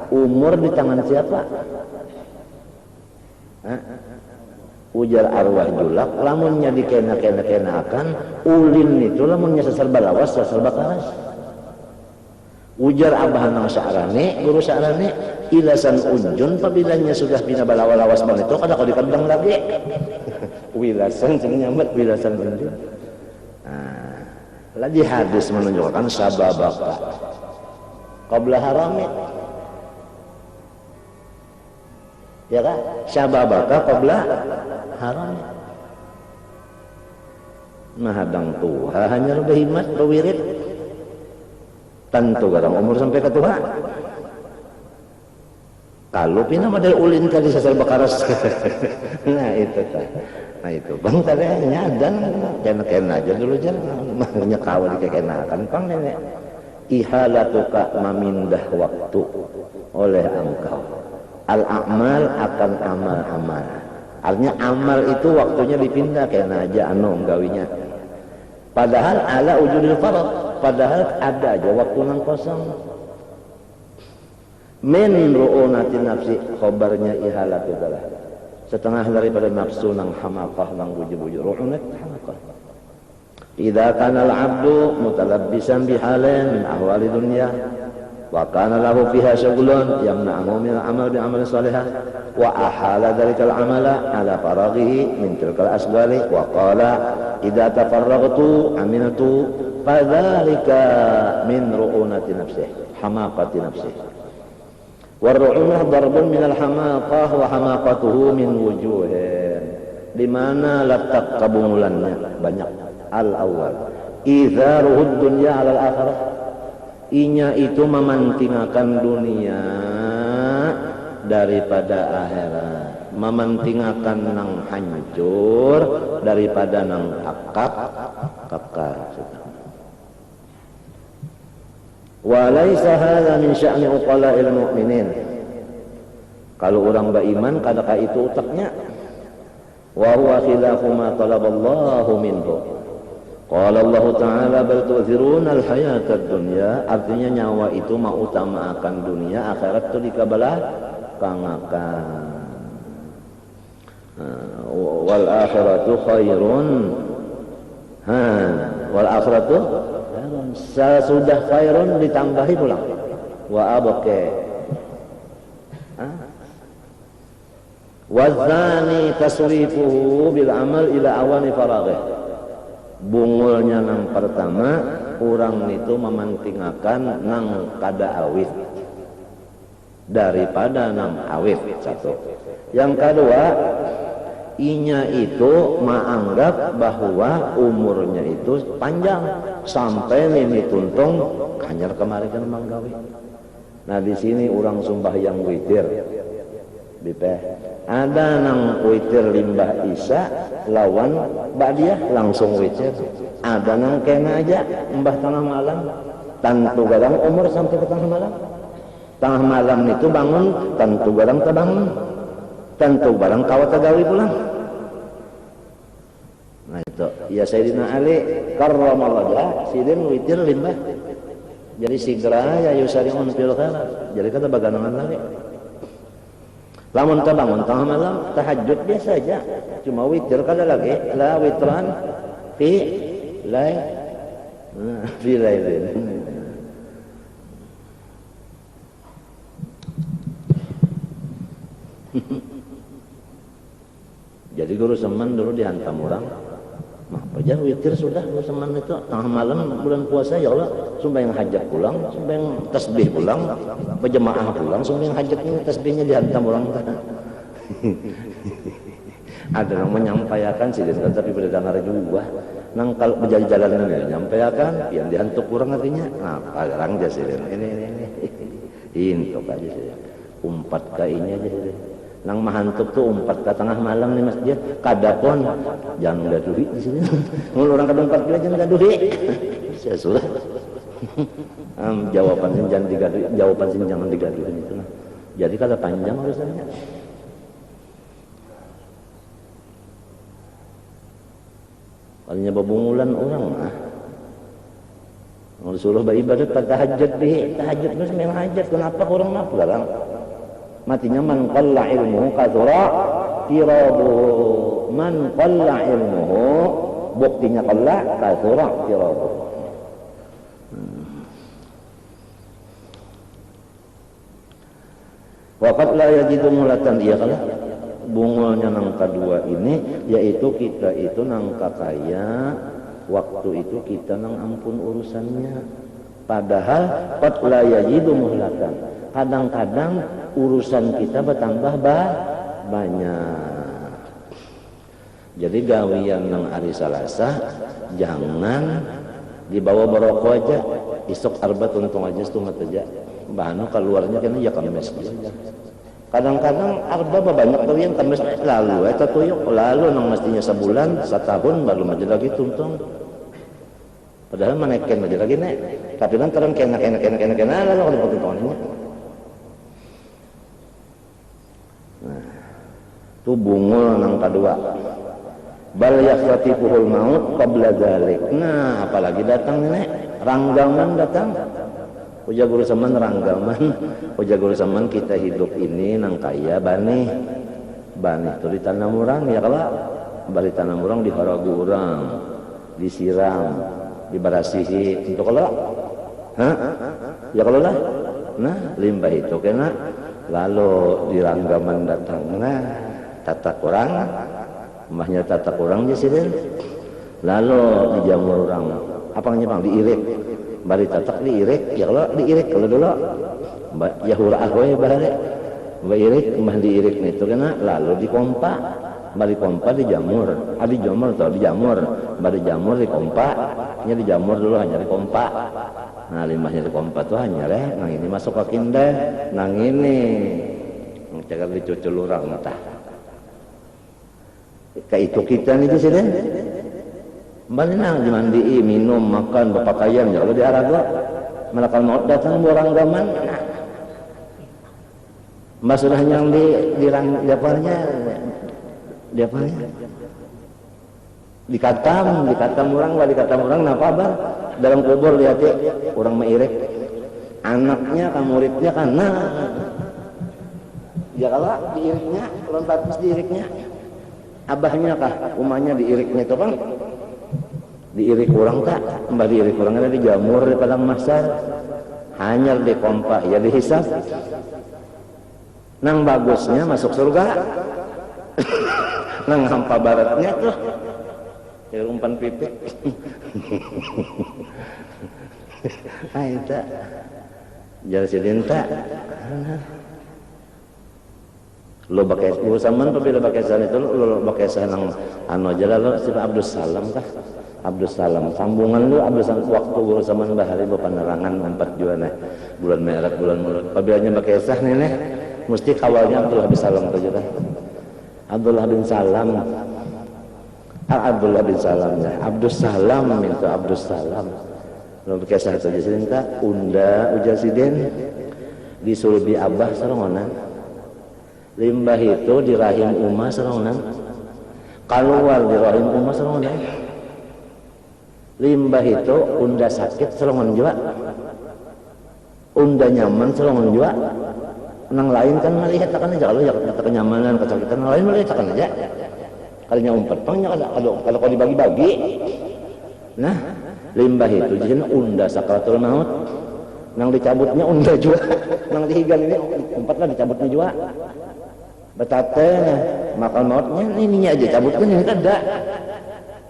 Speaker 1: Umur di tangan siapa? Ujar arwah julak, lamunnya dikena akan ulin itu lamunnya serba lawas, serba karas. Ujar abah nang Sya'rani, guru Sya'rani, ilasan unjun pabilanya sudah bina balawa lawas bang itu kada kau dikandang lagi. Wilasan nyambat wilasan unjun. Nah, lagi hadis menunjukkan sababaka qabla haramit. Ya kan? Syababaka qabla haram. Mahadang tua hanya berhimat berwirid. Tentu kadang umur sampai ke tua. Kalau pina model ulin kali sasal bakaras. Nah itu tak. Nah itu bang tadi nyadan kena aja dulu jangan makanya kawal dikenakan pang nenek. Ihalatuka memindah waktu oleh engkau. Al-a'mal akan amal-amal. Artinya amal itu waktunya dipindah kena aja anu gawinya. Padahal ala wujudil farad, padahal ada aja waktu nang kosong. Min ru'unati nafsi khobarnya ihalat adalah setengah daripada nafsu nang hamakah nang buju-buju ru'unat hamakah. Idza kana al-'abdu mutalabbisan bihalin min ahwali dunya wa kana lahu fiha syughlun yamna'uhu min al-'amal bi 'amal salihah wa ahala dzalikal 'amala 'ala faraghihi min tilkal asghali wa qala idza tafarragtu 'amiltu fadzalika min ru'unati nafsihi hamaqati nafsihi. Warru'unah darbun minal hamaqah wa hamaqatuhu min wujuhin. Di mana letak kebungulannya? Banyak. Al-awwal idzaruhud dunya 'alal akhirah. Inya itu mementingkan dunia daripada akhirat. Mementingkan nang hancur daripada nang kekal. Walaysa hadza min sya'ni uqala'il mu'minin. Kalau orang beriman kadang itu utaknya. Wa huwa khilafu ma talaballahu minhu. Qala Allah Ta'ala bal tu'thiruna al-hayata ad-dunya. Artinya nyawa itu mengutamakan dunia, akhirat itu dikabelakangkan. Wal akhiratu khairun. Wal akhiratu sesudah khairun ditambahi pulang wa abqa wazani tasrifuhu bil amal ila awani faraghih. Bungulnya nang pertama orang itu mementingkan nang kada awit daripada nang awit satu. Yang kedua inya itu menganggap bahwa umurnya itu panjang sampai mimi tuntung kanyar kemarin kan manggawi. Nah di sini orang sembahyang witir, bipeh. Ada nang witir limbah isya lawan badiah langsung witir. Ada nang kena aja mbah tengah malam. Tentu gadang umur sampai ke tengah malam. Tengah malam itu bangun tentu gadang terbangun. Tentu barang kawat tagawi pulang. Nah itu ya Sayyidina Ali karramallahu wajhah sidin witir limbah. Jadi segera ya yusari'un fil khairat. Jadi kata baganangan lagi. Lamun bangun tengah malam tahajud biasa aja. Cuma witir kada lagi la witran fi lail. Fi lailin. Jadi guru seman dulu dihantam orang. Aja witir sudah guru seman itu tengah malam bulan puasa ya Allah sembahyang hajat pulang, sembahyang tasbih pulang, berjemaah pulang, sembahyang hajatnya tasbihnya dihantam orang. Ada yang menyampaikan sih tapi berdengar juga. Nang kalau berjalan-jalan ini menyampaikan yang dihantuk kurang artinya apa garang aja sih ini. Intok aja sih. Umpat kainya aja sih. Nang mahantuk tuh umpat ke tengah malam nih masjid kadapon jangan gaduhi di sini. Mulu orang kadang 4 jangan gaduhi. Saya sudah. Jawaban sih jangan digaduhi, jawaban sih jangan digaduhi itu nah. Jadi kada panjang urusannya. Kalinya bebungulan orang mah. Mau disuruh beribadat pada tahajud deh, tahajud terus memang hajat. Kenapa orang mah garang? Matinya man qalla ilmuhu kathura tirabuhu. Man qalla ilmuhu buktinya qalla kathura tirabuhu. Waqad la yajidu mulatan iya kalah. Bungulnya nang kedua ini yaitu kita itu nang kakaya waktu itu kita nang ampun urusannya. Padahal qad la yajidu mulatan. Kadang-kadang urusan kita bertambah banyak. Jadi gawian nang hari Salasa jangan dibawa baroko aja, isok arba tuntung aja stumat aja. Bahano keluarnya kan ya kamis aja. Kadang-kadang arba banyak gawian kamis lalu tuyok lalu nang mestinya sebulan, setahun baru aja lagi tuntung. Padahal menaikkan aja lagi nek. Tapi kan kadang kena lalu kalau tuntungannya. Nah, itu bungul nang kedua. Bal yakhatifuhul maut qabla dzalik. Nah, apalagi datang nek ranggaman datang. Uja guru saman ranggaman, uja guru saman kita hidup ini nang kaya bani itu ditanam urang ya kalau bari tanam urang diharagu urang, disiram, dibarasihi untuk kalau ya kalau lah nah limbah itu kena lalu di ranggaman datang nah tata kurang mbahnya tata kurang sih lalu dijamur urang apa namanya bang diirik bari tatak diirik ya kalau diirik kalau dulu ya hurah we bari irik mbah diirik itu kena lalu dikompa bari kompa dijamur dijamur atau dijamur bari jamur dikompa nya dijamur dulu hanya dikompa nah limbahnya dikompa tuh hanya nang ini masuk ke kinda nang ini cegar dicucul urang tah kayak itu kita nih sih deh balik nang dimandi minum makan berpakaian ya kalau di Arago malakal maut datang orang gaman mbak sudah yang di dapurnya dikatam orang napa bar dalam kubur lihat ya orang meirik anaknya kan muridnya karena ya kalau diiriknya lompat diiriknya abahnya kah umahnya diiriknya itu kan diirik kurang tak mbak diirik kurang ada dijamur di padang mahsyar hanya dikompak ya dihisap nang bagusnya masuk surga nang hampa baratnya tuh ya umpan pipik ayo tak jadi silin tak lo pakai usaman pabila pakai sana itu lo pakai sana anu aja lo si Abdul Salam kah Abdul Salam sambungan lu Abdul Salam waktu guru zaman bahari penerangan 4 juana bulan Maret bulan Mulut pabilanya pakai sah nih mesti kawalnya Abdullah bin Salam aja dah Abdullah bin Salam Abdullah bin Salam ya Abdul Salam minta Abdul Salam lo pakai sah aja cinta unda ujasidin disuruh di abah sarongonan limbah itu di rahim umah sarongonan keluar di rahim umah sarongonan limbah itu unda sakit selongan juga unda nyaman selongan juga nang lain kan melihat akan aja kalau ya kata kenyamanan kesakitan nang lain melihat akan aja kalinya umpet pangnya kalau dibagi-bagi nah limbah itu jadi unda sakaratul maut nang dicabutnya unda juga nang dihigan ini umpetlah dicabutnya juga betate makal mautnya ininya aja cabutkan ini kan ada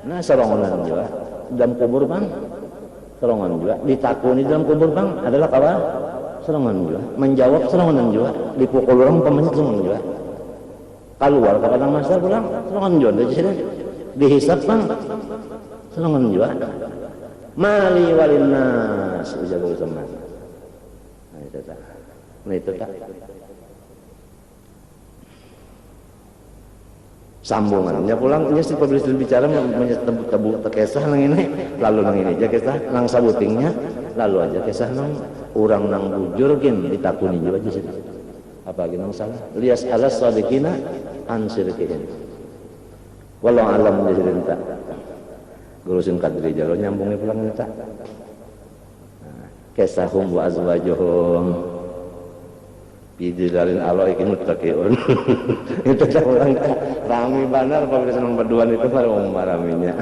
Speaker 1: nah selongan juga dalam kubur bang serongan juga ditakuni dalam kubur bang adalah kawan serongan juga menjawab serongan juga dipukul orang pemenang serongan juga keluar ke padang mahsyar pulang serongan juga dari sini dihisap bang serongan juga mali walinas ujar guru teman nah itu tak sambungannya pulang ini si peblis bicara menyebut kisah nang ini lalu nang ini aja kisah nang sabutingnya lalu aja kisah nang urang nang bujur gin ditakuni juga aja sih apa lagi nang salah lias alas sadikina ansir kihin walau alam jadi tak gurusin kadri jalo nyambungnya pulang tak kisahum wa azwajuhum bidilalin Allah ikin mutakiun itu orang rame benar apabila senang berduaan itu baru raminya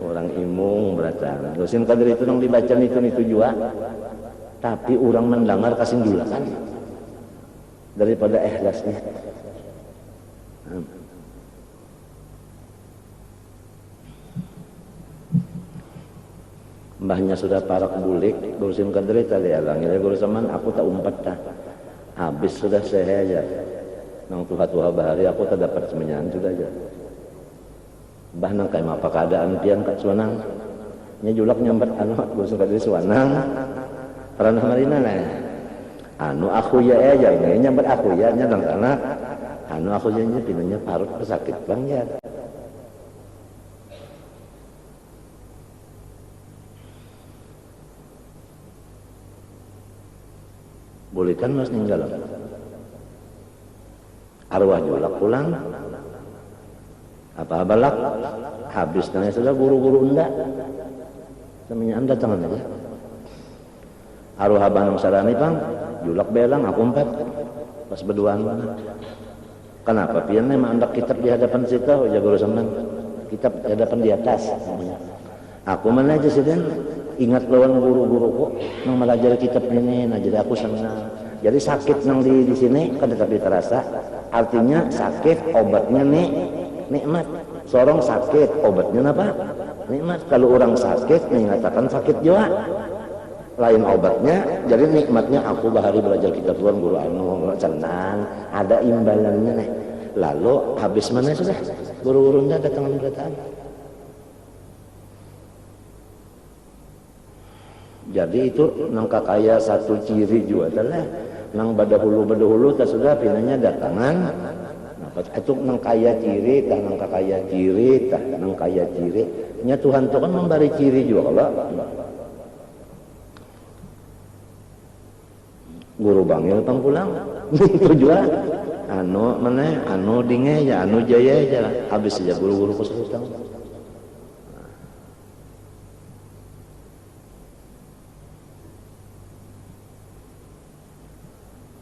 Speaker 1: orang imung beracana dosen kader itu yang dibaca itu juga tapi orang mendengar kasih dulu kan daripada ikhlasnya mbahnya sudah parak bulik dosen kader tadi alangnya guru zaman aku tak umpat dah habis sudah saya aja nang tuha-tuha bahari aku tak dapat semenyan sudah aja. Bah nang kayak apa keadaan pian kat suanang. Nya julak nyambat anu aku suka di suanang. Pernah marina nah. Anu aku ya aja ini nyambat aku ya nya nang kana. Anu aku nya pinanya parut pesakit bang ya. Boleh kan mas ninggal arwah julak pulang apa balak habis nanya sudah guru-guru enggak semuanya anda jangan aja arwah abah nang sarani pang julak belang aku empat pas berduaan mana kenapa pian emang anda kitab di hadapan situ ya guru sampean kitab di hadapan di atas aku mana aja sih dan ingat lawan guru-guruku nang melajari kitab ini nah jadi aku senang jadi sakit nang di sini kan tapi terasa artinya sakit obatnya nih nikmat sorong sakit obatnya apa nikmat kalau orang sakit mengatakan sakit juga lain obatnya jadi nikmatnya aku bahari belajar kitab Tuhan guru anu senang ada imbalannya nih lalu habis mana sudah guru-guru datang jadi itu nang kakaya satu ciri juga adalah nang badahulu tak sudah pinanya datangan nah, itu nang kaya ciri tak nang kakaya ciri tak nang kaya ciri nya Tuhan itu kan memberi ciri juga kalau guru bangil pang pulang itu juga anu mana anu dinge ya anu jaya aja habis saja guru-guru kesultan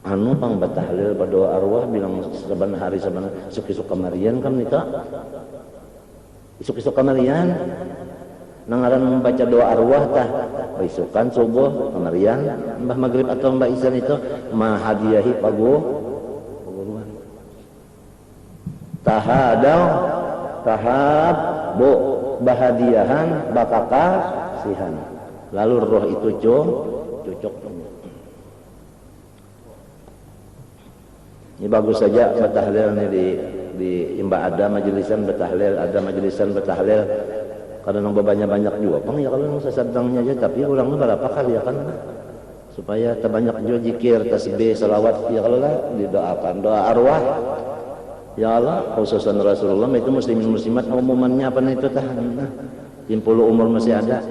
Speaker 1: anu pang batahlil berdoa arwah bilang saban hari saban isuk-isuk kamarian kan nita isuk-isuk kamarian nangaran membaca doa arwah tah isukan subuh kamarian mbah maghrib atau mbah isya itu mahadiyahi paguruan tahadaw tahab bu bahadiyahan bakaka sihan lalu roh itu cocok ini bagus saja batahlil nih di imba ada majelisan batahlil ada majelisan batahlil karena nang banyak juga bang ya kalau nang sesadangnya aja tapi orangnya berapa kali ya kan supaya terbanyak juga zikir tasbih salawat ya kalau lah didoakan doa arwah ya Allah khususan Rasulullah itu muslimin muslimat umumannya apa itu tah 50 umur masih ada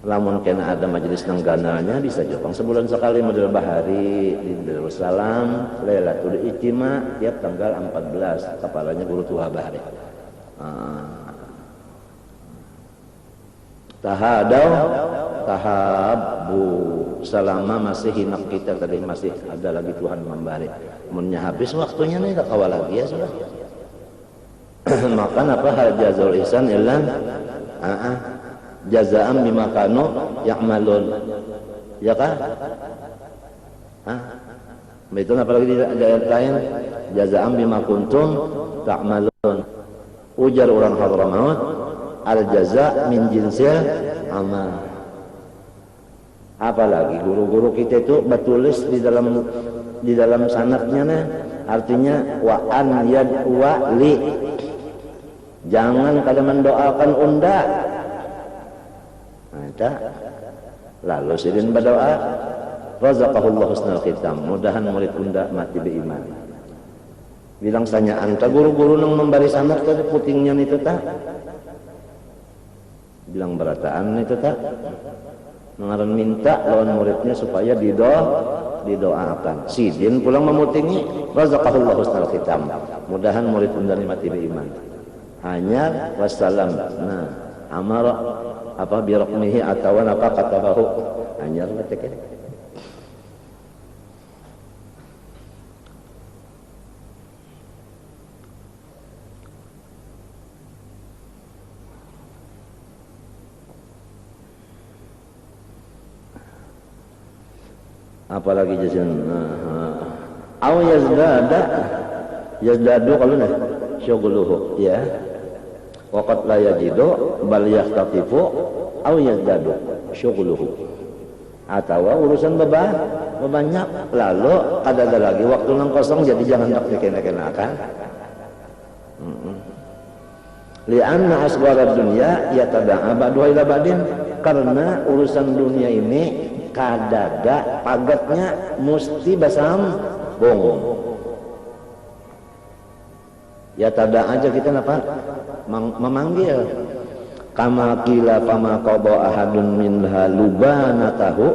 Speaker 1: lamun kena ada majelis nang gananya bisa jopang sebulan sekali model bahari di Darussalam Lailatul Ijtima tiap tanggal 14 kepalanya guru tua bahari tahadaw tahabu selama masih hinak kita tadi masih ada lagi Tuhan memberi munnya habis waktunya nih tak kawal lagi ya sudah makan apa hal jazul ihsan ilan jazaan bima kanu ya'malun ya kan itu apalagi di ayat lain jazaan bima kuntum ta'malun ujar orang Hadramaut al jaza min jinsil amal apalagi guru-guru kita itu batulis di dalam sanadnya nah artinya wa an yad'u li jangan kada mendoakan unda lalu sidin berdoa razaqahullahu husnal khitam mudahan murid unda mati beriman bilang tanyaan ta guru-guru nang memberi sanad tadi putingnya itu tak bilang berataan itu tak ngaran minta lawan muridnya supaya didoakan sidin pulang memutingi razaqahullahu husnal khitam mudahan murid unda mati beriman hanya wassalam nah amara apa birokmihi atau apa kata bahu hanya letek apalagi jajan aw yazdadu kalau nah syughluhu ya waqad la yajidu bal yahtatifu aw yazdadu syughluhu atau urusan bebah banyak lalu ada lagi waktu nang kosong jadi jangan tak dikenakan. Li'anna asgharad dunya yatada'a ba'du ila ba'din, karena urusan dunia ini kadada pagatnya mesti basambung. Ya tada aja kita apa? Memanggil. Kama qila fama qada ahadun minha lubanatahu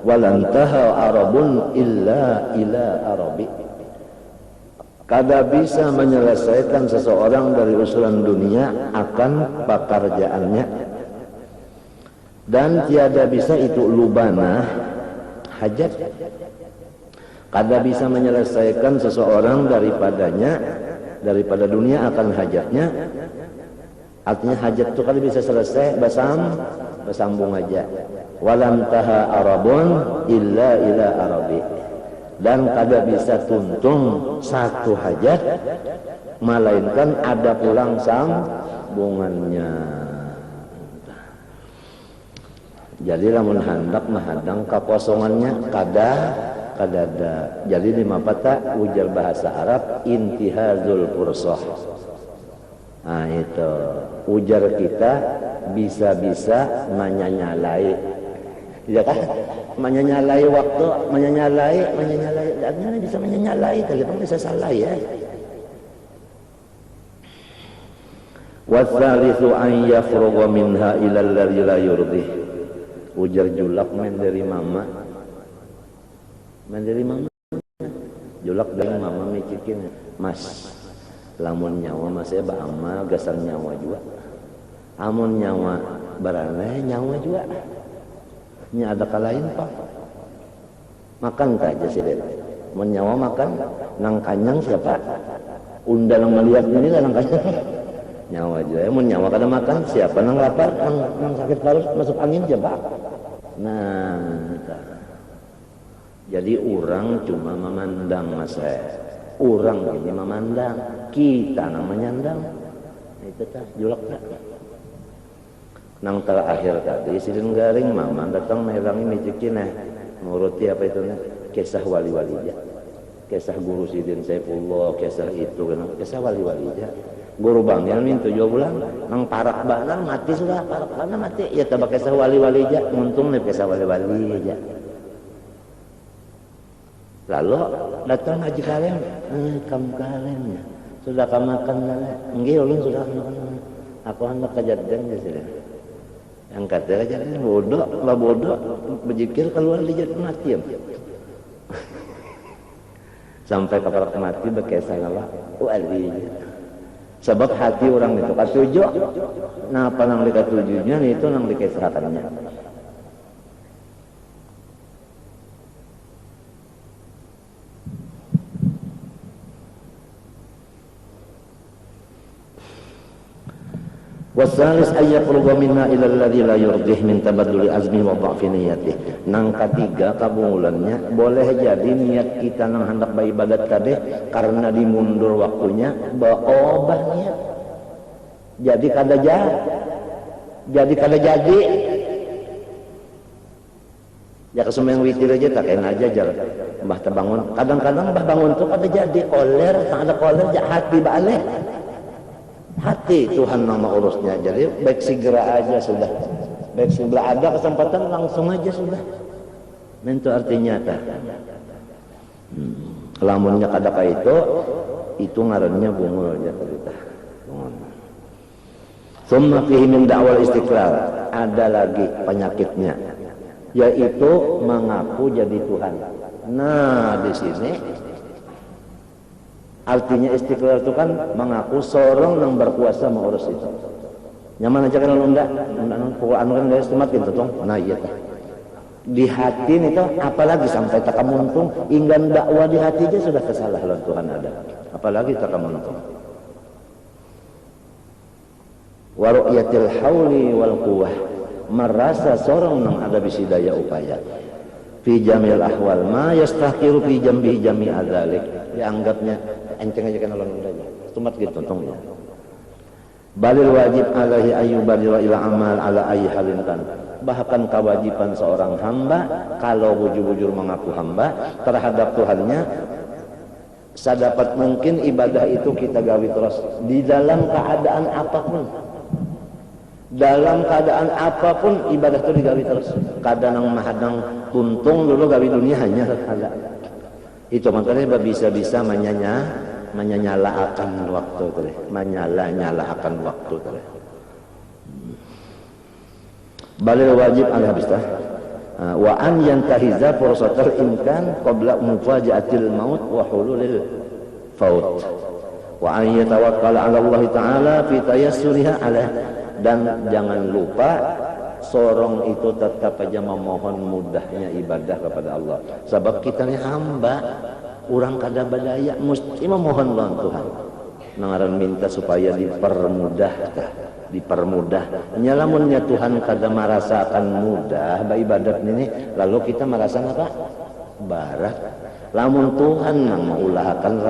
Speaker 1: walantaha arabun illa ila arabi. Kada bisa menyelesaikan seseorang dari urusan dunia akan pekerjaannya, dan tiada bisa itu lubana hajat, kada bisa menyelesaikan seseorang daripada dunia akan hajatnya. Artinya hajat itu kada bisa selesai bersambung aja. Walam taha arabun illa ila arabi, dan kada bisa tuntung satu hajat melainkan ada pulang sambungannya. Jadi lamun handak mahadang kekosongannya kadada. Jadi di mapata ujar bahasa Arab intihazul fursah. Nah itu ujar kita bisa-bisa menyanyalai, ya kan? Menyanyalai waktu, menyanyalai, artinya bisa menyanyalai, tapi bisa salah ya. Wasalitsu an yafrugha minha ila alladzi la yurdih. Ujar julak main dari mama. Julak dari mama micikin, Mas. Lamun nyawa masih baamal gasan nyawa juga. Amun nyawa barane nyawa juga. Nya ada kalain pak. Makan saja sih deh. Mun nyawa makan nang kanyang siapa? Undang melihat ini nang kanyang. Nyawa juga. Mun nyawa kada makan siapa nang lapar, nang sakit parut masuk angin siapa? Nah, jadi orang cuma memandang mas. Orang ini memandang, kita nang menyandang. Itu tah julak tak. Nang terakhir tadi sidin garing mama datang melangi mijikin nuruti apa itu kisah wali-wali aja. Kisah guru sidin Saifullah, kisah itu kan kisah wali-wali aja. Guru bangyan min 7 bulan nang parak banan mati sudah, parak banan mati. Ya tabak kisah wali-wali aja, untung nih kisah wali-wali aja. Lalu datang haji kalian, kamu kalian ya. Sudah kamu makan kalian? Enggak, ulun sudah makan. Aku hendak kejadian di sini. Yang kata kejadian bodoh, lah bodoh, berzikir keluar di jatuh mati. Sampai kaparak mati berkisah apa? Wali. Sebab hati orang itu katujuh. Nah apa nang dikatujuhnya itu nang dikisahkannya. Wasalis ayyafruga minna ila alladzi la yurdih min tabadduli azmi wa dha'fi niyyatih. Nang ketiga kabungulannya boleh jadi niat kita nang hendak beribadat tadi karena dimundur waktunya baobahnya. Jadi kada jadi. Ya kesumbang witir aja tak kena aja jalan. Mbah terbangun. Kadang-kadang mbah bangun tuh kada jadi koler, tak ada koler hati balik. Hati Tuhan nama urusnya, jadi baik segera aja sudah, baik sebelah ada kesempatan langsung aja sudah. Itu artinya tak. Lamunnya kadaka itu ngarannya bungul aja cerita. Summa fihi min da'wal istiqlal, ada lagi penyakitnya, yaitu mengaku jadi Tuhan. Nah di sini artinya istiqlal itu kan mengaku seorang yang berkuasa mengurus itu. Nyaman aja kan unda Quran kan guys temat gitu tong. Nah iya tah. Di hati itu apalagi sampai tak kamuntung inggan dakwah di hati aja sudah kesalahan Tuhan ada. Apalagi tak kamuntung. Wa ru'yatil hauli wal quwwah, merasa seorang yang ada bisi daya upaya. Fi jamil ahwal ma yastahiru fi jambi jami adzalik, dianggapnya enceng aja kan orang mudanya tumat gitu tong ya. Balil wajib alaihi ayyubadira ila amal ala ayyi halin kan, bahkan kewajiban seorang hamba kalau bujur-bujur mengaku hamba terhadap Tuhannya, sedapat mungkin ibadah itu kita gawi terus di dalam keadaan apapun. Dalam keadaan apapun ibadah itu digawi terus. Kadang mahadang tuntung dulu gawi dunia hanya ada. Itu makanya bisa-bisa menyala akan waktu teh. Menyala akan waktu teh. Balil wajib ala habistah. Wa an yantahiza fursatul imkan qabla mufaja'atil maut wa hululil faut. Wa an yatawakkala 'ala Allah taala fi tayassuriha ala. Dan jangan lupa seorang itu tetap aja memohon mudahnya ibadah kepada Allah. Sebab kita ini hamba, orang kada badaya mesti memohon lawan Tuhan. Nangaran minta supaya dipermudah. Nyalamunnya Tuhan kada merasakan mudah ibadat ini, lalu kita merasa apa? Barat. Lamun Tuhan yang mengulahkan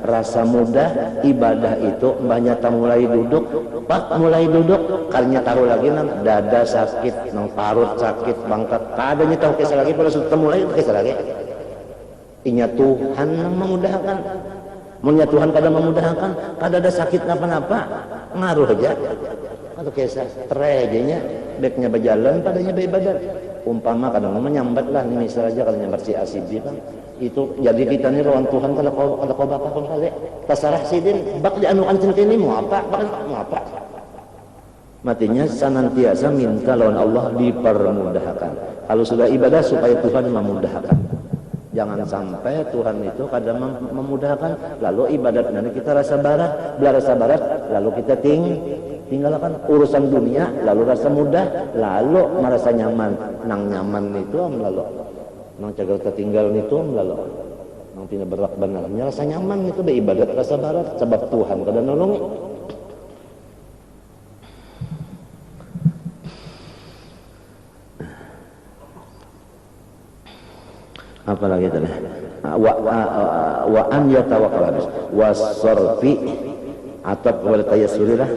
Speaker 1: rasa mudah ibadah itu banyak mulai duduk kalinya tahu lagi nang dada sakit nang parut sakit bangkat kadanya tahu kisah lagi pada sudah mulai kisah lagi inya Tuhan yang memudahkan munya Tuhan kada memudahkan kada ada sakit napa-napa ngaruh aja atau kisah terejanya baiknya berjalan padanya beribadat umpama kadang menyambat lah ini misal aja kalau nyambat si asibi kan itu jadi kita ni lawan Tuhan kalau kau bakal pun kali tasarah sidin bak dianukan centini mau apa matinya senantiasa minta lawan Allah dipermudahkan kalau sudah ibadah supaya Tuhan memudahkan jangan sampai Tuhan itu kadang memudahkan lalu ibadat nanti kita rasa barat lalu kita tinggalkan urusan dunia lalu rasa mudah lalu merasa nyaman itu lalu nang cagal tertinggal itu lalu nang tina berak benarnya rasa nyaman itu beribadat rasa barat sebab Tuhan kada nolongi apa lagi tadi wa an yatawakkal wasarfi atau kepada tayassurilah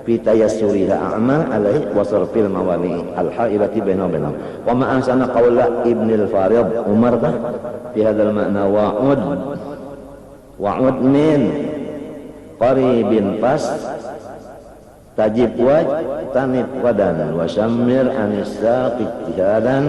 Speaker 1: fi tayassuriha a'mal alaihi wa sarfil mawani al-hailati bainahu wa ma ahsana qawla ibn al-farid Umar fi hadzal ma'na wa'ud min qaribin pas tajib waj tanib wadan wa syammir anisa ijtihadan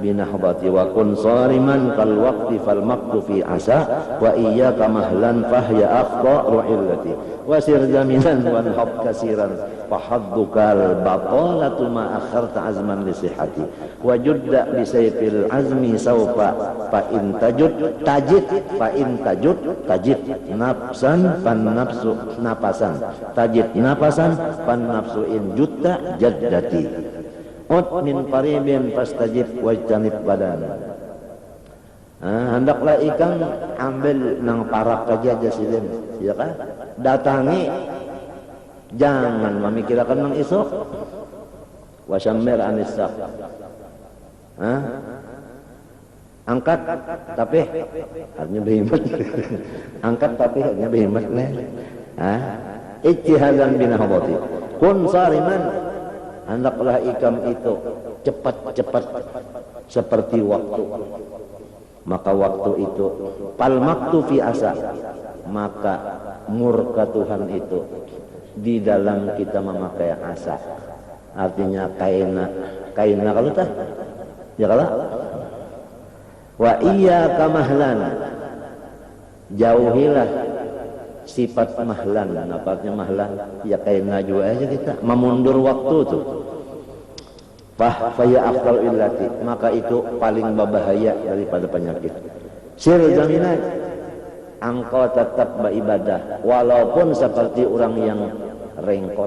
Speaker 1: binahbati wa kun sariman kal waqti fal maqtu fi asa wa iyyaka mahlan fahya akhta ru'illati wasir jaminan wan hab kasiran fahaddukal batalatu ma akharta azman li sihhati wa judda bi sayfil azmi sawfa fa in tajid nafsan fan nafsu napasan tajid napasan fan nafsu in jutta jaddati ut min qaribin fastajib wajtanib badan. Hendaklah ikan ambil nang parak aja sidin, ya kan? Datangi, jangan memikirkan nang isuk. Wasyamir anisak. Angkat tapi artinya berhimmat. Angkat tapi artinya berhimmat nih. Ijtihadan binahbati. Kun sariman. Hendaklah ikam itu cepat-cepat seperti waktu. Maka waktu itu pal maktu fi asa, maka murka Tuhan itu di dalam kita memakai asa. Artinya kaina kalau tah ya kalau wa iyyaka mahlan, jauhilah sifat mahlan. Napatnya mahlan ya kaina juga aja kita memundur waktu tuh. Fahya afdal illati, maka itu paling berbahaya daripada penyakit. Sir jaminan engkau tetap beribadah walaupun seperti orang yang rengkot.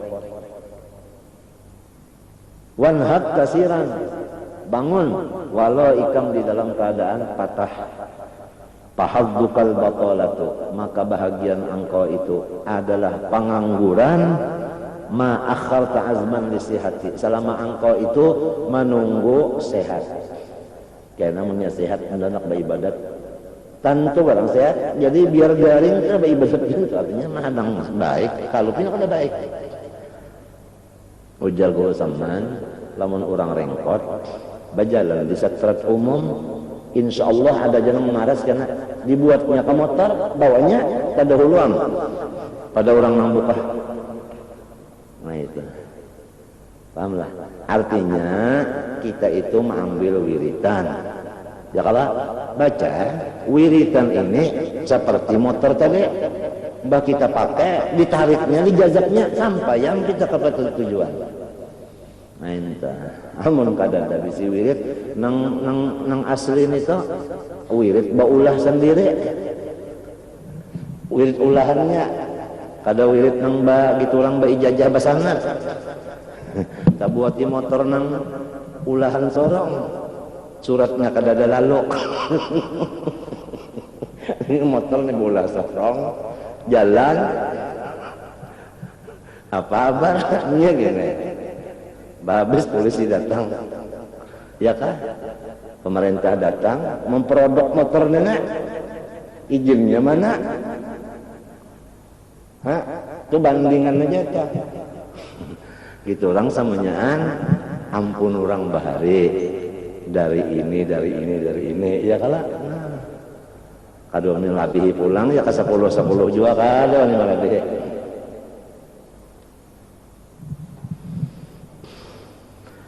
Speaker 1: Wanhad kasiran, bangun walau ikam di dalam keadaan patah. Pahaddukal batalatu, maka bahagian engkau itu adalah pengangguran. Ma akharta azman li sihati, selama engkau itu menunggu sehat. Karena namanya sehat hendak beribadat. Tentu barang sehat, jadi biar garing kita beribadat itu artinya mahadang baik, kalau punya kada baik. Ujar guru samman, lamun orang rengkot bajalan di sekretariat umum, insya Allah ada jangan maras karena dibuatnya ke motor, bawanya pada huluan pada orang nang buka. Nah itu pahamlah, artinya kita itu mengambil wiritan ya. Kalau baca wiritan ini seperti motor tadi, bah kita pakai, ditariknya, dijazaknya sampai yang kita ke tujuan. Nah itu amun kadada bisi wirid nang asli itu wirid baulah sendiri, wirid ulahannya kada wirid nang ba gitu orang ba ijazah basangan. Tak buat di motor nang ulahan sorong, suratnya kada ada lalu. Ini motor nih bola sorong jalan apa-apanya gini. Habis polisi datang, ya kan? Pemerintah datang memprodok motor nenek, izinnya mana? Hah? Itu bandingan aja tak? Gitu orang samanyaan, ampun orang bahari dari ini, ya kalah. Kado milabihi pulang ya ke 10 juga kado milabihi.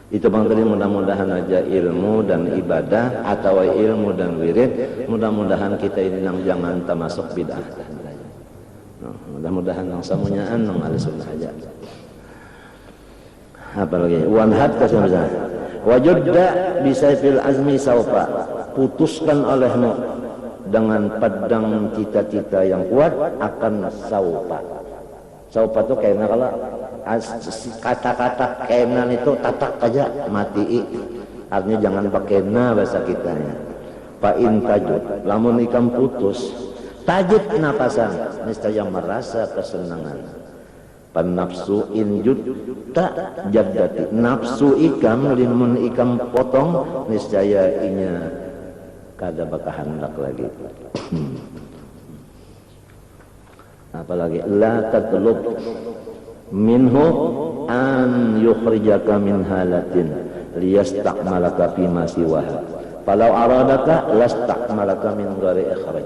Speaker 1: Itu bang tadi mudah-mudahan aja ilmu dan ibadah atau ilmu dan wirid, mudah-mudahan kita ini nang jangan termasuk bid'ah. Nah, mudah-mudahan nang samunyaan nang al-sunnah aja. Apalagi wanhad kasih wajudda bisayfil azmi saufa, putuskan olehmu dengan pedang cita-cita yang kuat akan saupa. Saupa itu kayaknya kalau kata-kata kenan itu tatak aja mati, artinya jangan pakai na bahasa kitanya. Fa in tajud, lamun ikam putus tajud napasan, niscaya merasa kesenangan. Panafsu injud tak jaddati, nafsu ikam limun ikam potong niscaya inya kada bakal hendak lagi. Apalagi la tatlub minhu an yukhrijaka min halatin liyastaqmalaka fi ma siwaha falau aradaka lastaqmalaka min ghairi ikhraj.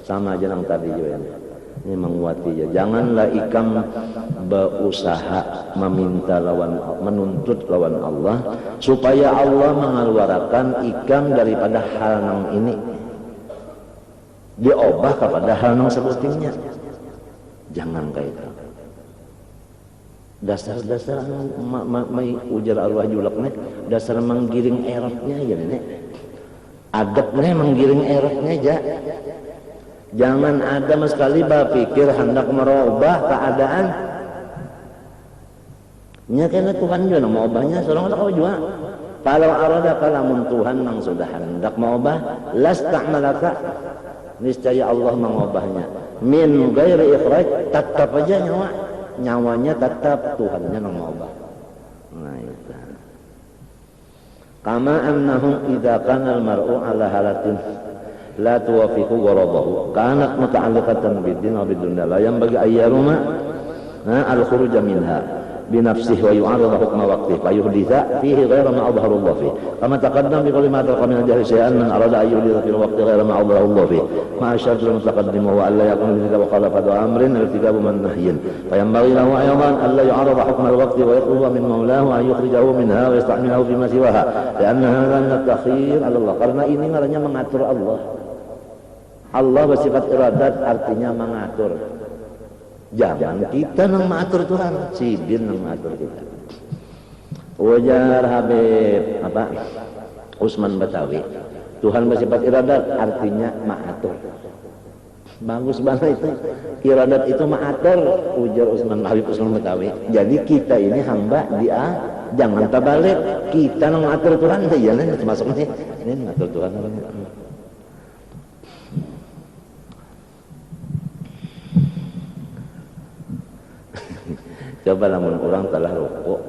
Speaker 1: Sama aja nang tadi juga ini menguati ya. Janganlah ikam berusaha meminta lawan, menuntut lawan Allah supaya Allah mengeluarkan ikam daripada hal nang ini, diobah kepada hal nang sebutinya. Jangan kayak itu. Dasar-dasar ujar arwah julaknya, dasar menggiring erotnya aja nih. Adabnya menggiring erotnya aja. Jangan ada sekali berpikir hendak merubah keadaan. Nya kena Tuhan juga mau ubahnya, seorang kau juga. Kalau arada kalamun Tuhan nang sudah hendak mau ubah, lasta'malaka, niscaya Allah mengubahnya. Min ghairi ikhraj, tetap aja nyawanya tetap Tuhannya nang mau ubah. Nah itu. Kama annahu idza kana al-mar'u ala halatin la tuwafiqu gharabahu kanat muta'alliqatan bid-din wa bid-dunya la yanbaghi ayyaruma al-khuruj minha binafsihi wa yu'arrada hukma waqtihi fa yuhditha fihi ghayra ma adhara Allah fihi kama taqaddam bi qawli ma talqa min al-jahli shay'an man arada an yuhditha fil waqti ghayra ma adhara Allah fihi ma ashaddu al-mutaqaddim wa alla yakun dhalika wa khalafatu amrin irtikabu man nahyin fa yanbaghi lahu aydan an la yu'arrada hukma al-waqti wa yatluba min mawlahu an yukhrijahu minha wa yasta'milahu fi ma siwaha li'anna hadha min at-takhir 'ala Allah, karena ini ngarannya mengatur Allah. Allah bersifat iradat, artinya mengatur. Jangan kita nang mengatur Tuhan, sidin nang mengatur kita. Wajar Habib apa Usman Batawi, Tuhan bersifat iradat, artinya mengatur. Bagus banget itu, iradat itu mengatur, ujar Habib Usman Batawi. Jadi kita ini hamba dia, jangan terbalik. Kita nang mengatur Tuhan, ya nih termasuk nih, ini mengatur Tuhan. Coba lamun orang telah rukuk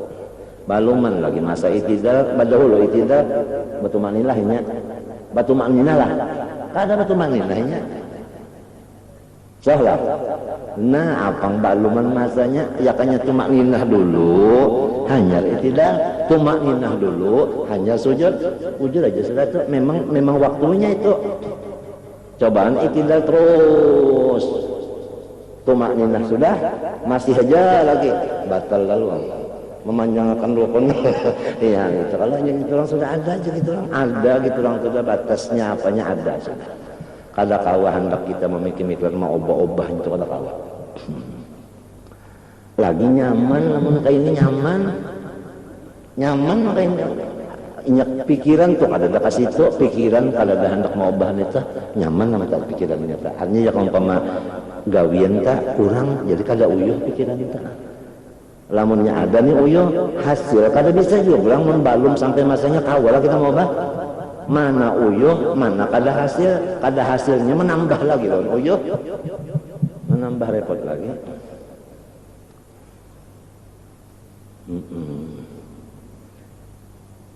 Speaker 1: baluman lagi masa itidal, badahulu itidal batu maninahnya, batu maninah lah kada batu maninahnya Salah. Nah, apang baluman masanya ya kanya tumak ninah dulu, hanya itidal, tumak ninah dulu, hanya sujud aja sudah tuh. Memang waktunya itu. Cobaan itidal terus. Tumak ninah sudah, masih aja lagi batal lalu. Memanjangkan rukun. Iya gitu. Kalau yang itu orang sudah ada aja gitu orang. Ada gitu orang sudah batasnya apanya ada sudah. Kada kawah hendak kita memikir-mikir mau obah-obah itu kada kawah. Lagi nyaman, namun kayak ini nyaman makanya inyak pikiran tuh kada ada kasih itu pikiran kada ada hendak mau obah itu nyaman nama tak pikiran nyata. Artinya ya kalau pama gawian tak kurang jadi kada uyuh pikiran itu. Lamunnya ada nih uyuh hasil kada bisa juga pulang membalum sampai masanya kawal kita mau obah. Mana uyuh, mana kada hasilnya menambah lagi loh uyuh, menambah repot lagi.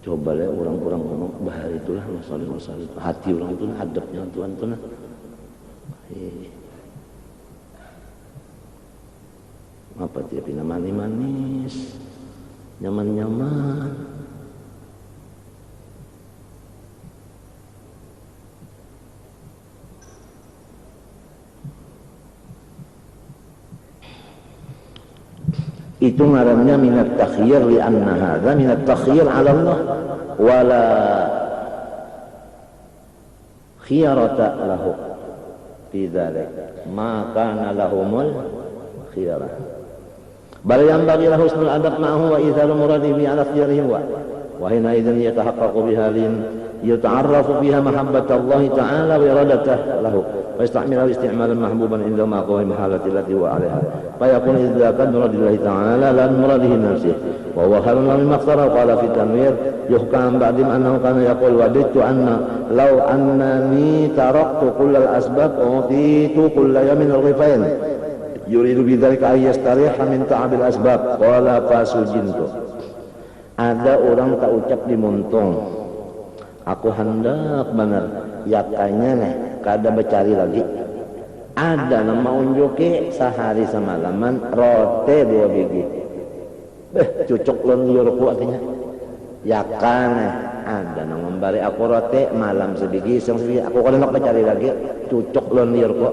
Speaker 1: Coba lah orang-orang ngomong bahari itulah masalah hati orang itu hadapnya Tuhan tuh nah. Apa dia pina manis, nyaman. Itu ngarannya minat takhyir li'anna hadha minat takhyir ala Allah wala khiyarata lahu fi dhalik ma kana lahumul khiyarah bal yanbaghi lahu husnul adab ma'ahu wa itharu muradihi ala khiyarihim wa hina idzan yatahaqqaqu bihalin yata'arrafu biha mahabbatallahi ta'ala wa iradatahu lahu فيستعمله استعمالا محبوبا عند ما قوم حالة التي هو عليها فيكون إذا كان مراد الله تعالى لا مراده نفسه وهو خير مما اختاره قال في التنوير يحكى عن بعضهم أنه كان يقول وددت أن لو أنني تركت كل الأسباب أعطيت كل يوم الغفين يريد بذلك أن يستريح من تعب الأسباب قال فسجنت. Ada orang tak ucap di Muntung, aku hendak benar yakanya nih kada bercari lagi. Ada nama unjuki sehari semalaman rote 2 biji. Cucuk lon liurku artinya. Yakan ada nama membari aku rote malam sebiji siang sebiji. Aku kada nak bercari lagi cucuk lon liurku.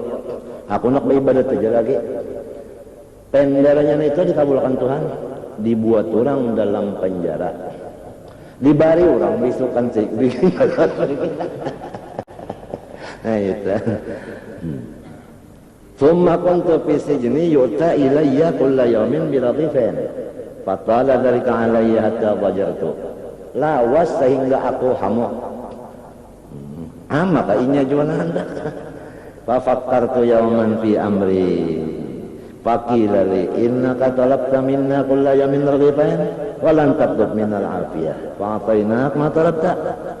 Speaker 1: Aku nak beribadat aja lagi. Penjaranya itu dikabulkan Tuhan. Dibuat orang dalam penjara. Dibari orang bisukan sih. Nah itu. Thumma kuntu fi sijni yu'ta ilayya kulla yawmin bi radifin. Fatala dzalika alayya hatta dhajartu. Lawas sehingga aku hamuk. Maka inya jualan hendak. Fa fakkartu yawman fi amri. Faqila li innaka talabta minna kulla yawmin radifin wa lan tatlub minnal afiyah. Fa atainak ma talabta.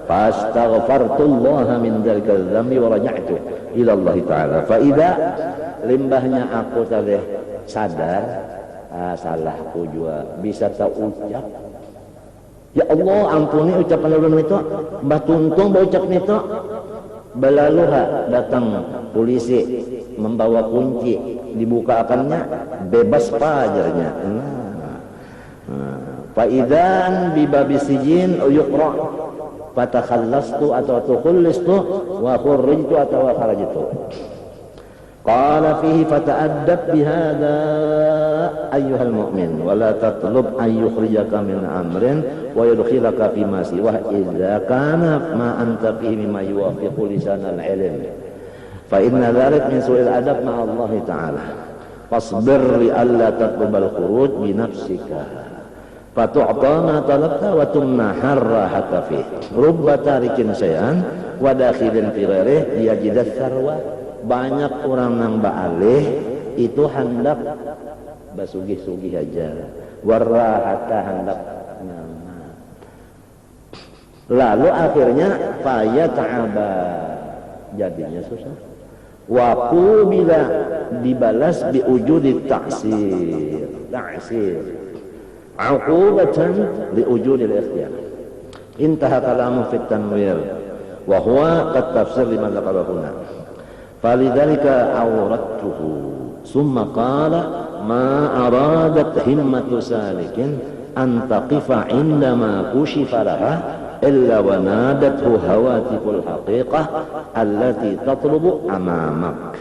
Speaker 1: Fastaghfartullaha min dzalika dzambi wa raja'tu ila Allah taala. Fa idza limbahnya aku tadi sadar salahku juga bisa tak ucap ya Allah ampuni ucapan ulun itu mbah tuntung mbah ucap itu belaluha datang polisi membawa kunci dibukakannya bebas pajarnya fa idzan bi babis sijin yuqra fatakhallastu atau tukhallistu wa khurrijtu atau kharajtu. Qala fihi fata'addab bihadza ayyuhal mu'min wa la tatlub an yukhrijaka min amrin wa yudkhilaka fi ma siwa idza kana ma anta fihi mimma yuwafiqu lisanal ilm fa inna dhalik min su'il adab ma'a Allah ta'ala fasbir li alla tatlubal khuruj bi nafsika fatu'ta ma talabta wa tumna harrahaka fi rubba tarikin sayan wa dakhilin fi ghairihi yajidat sarwa. Banyak orang yang ba'alih itu hendak basugih-sugih aja warahata hendak nyaman lalu akhirnya faya ta'aba jadinya susah waku bila dibalas biujudi ta'sir uqubatan liujudi al-ikhtiyar intaha kalamu fit tanwir wa huwa qad tafsir liman laqabahuna Falidzalika awrattuhu summa qala ma aradat himmatu salikin an taqifa indama kushifa laha illa wa nadathu hawatiful haqiqah allati tatlubu amamak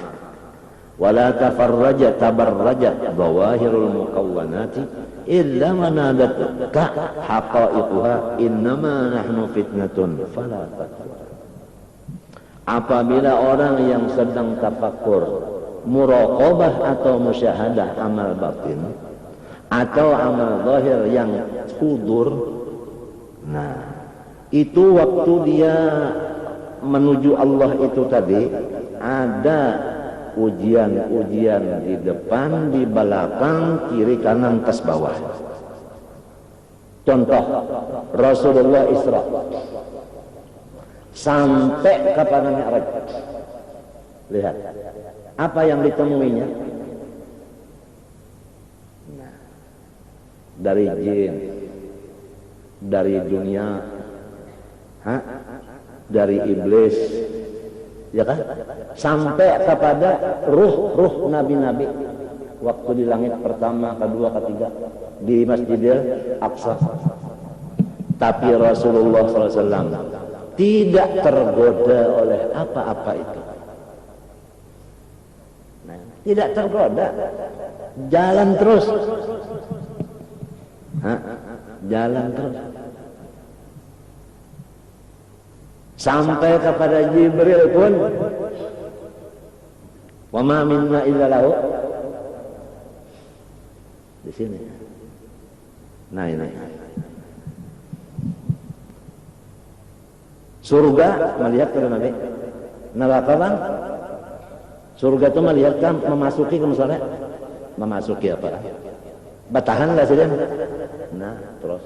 Speaker 1: wa la tabarrajat dhawahirul mukawwanati illa ma nadatka haqa'iquha innama nahnu fitnatun fala takfur. Apabila orang yang sedang tafakkur, muraqabah atau musyahadah amal batin atau amal zahir yang hudur, nah itu waktu dia menuju Allah itu tadi ada ujian-ujian di depan, di belakang, kiri, kanan, atas, bawah. Contoh, Rasulullah Isra sampai kepada Mi'raj. Lihat, apa yang ditemuinya? Nah, dari jin, dari dunia, dari iblis, ya kan? Sampai kepada ruh nabi-nabi waktu di langit pertama, kedua, ketiga di Masjidil Aqsa. Tapi Rasulullah SAW tidak tergoda oleh apa-apa itu. Nah, tidak tergoda, jalan terus, jalan terus. Sampai kepada Jibril pun, wa ma minna illa lahu, di sini. Nah ini. Surga melihat ke Nabi. Neraka bang? Surga itu melihat kan memasuki ke misalnya, memasuki apa? Batahan nggak sih dia? Nah terus.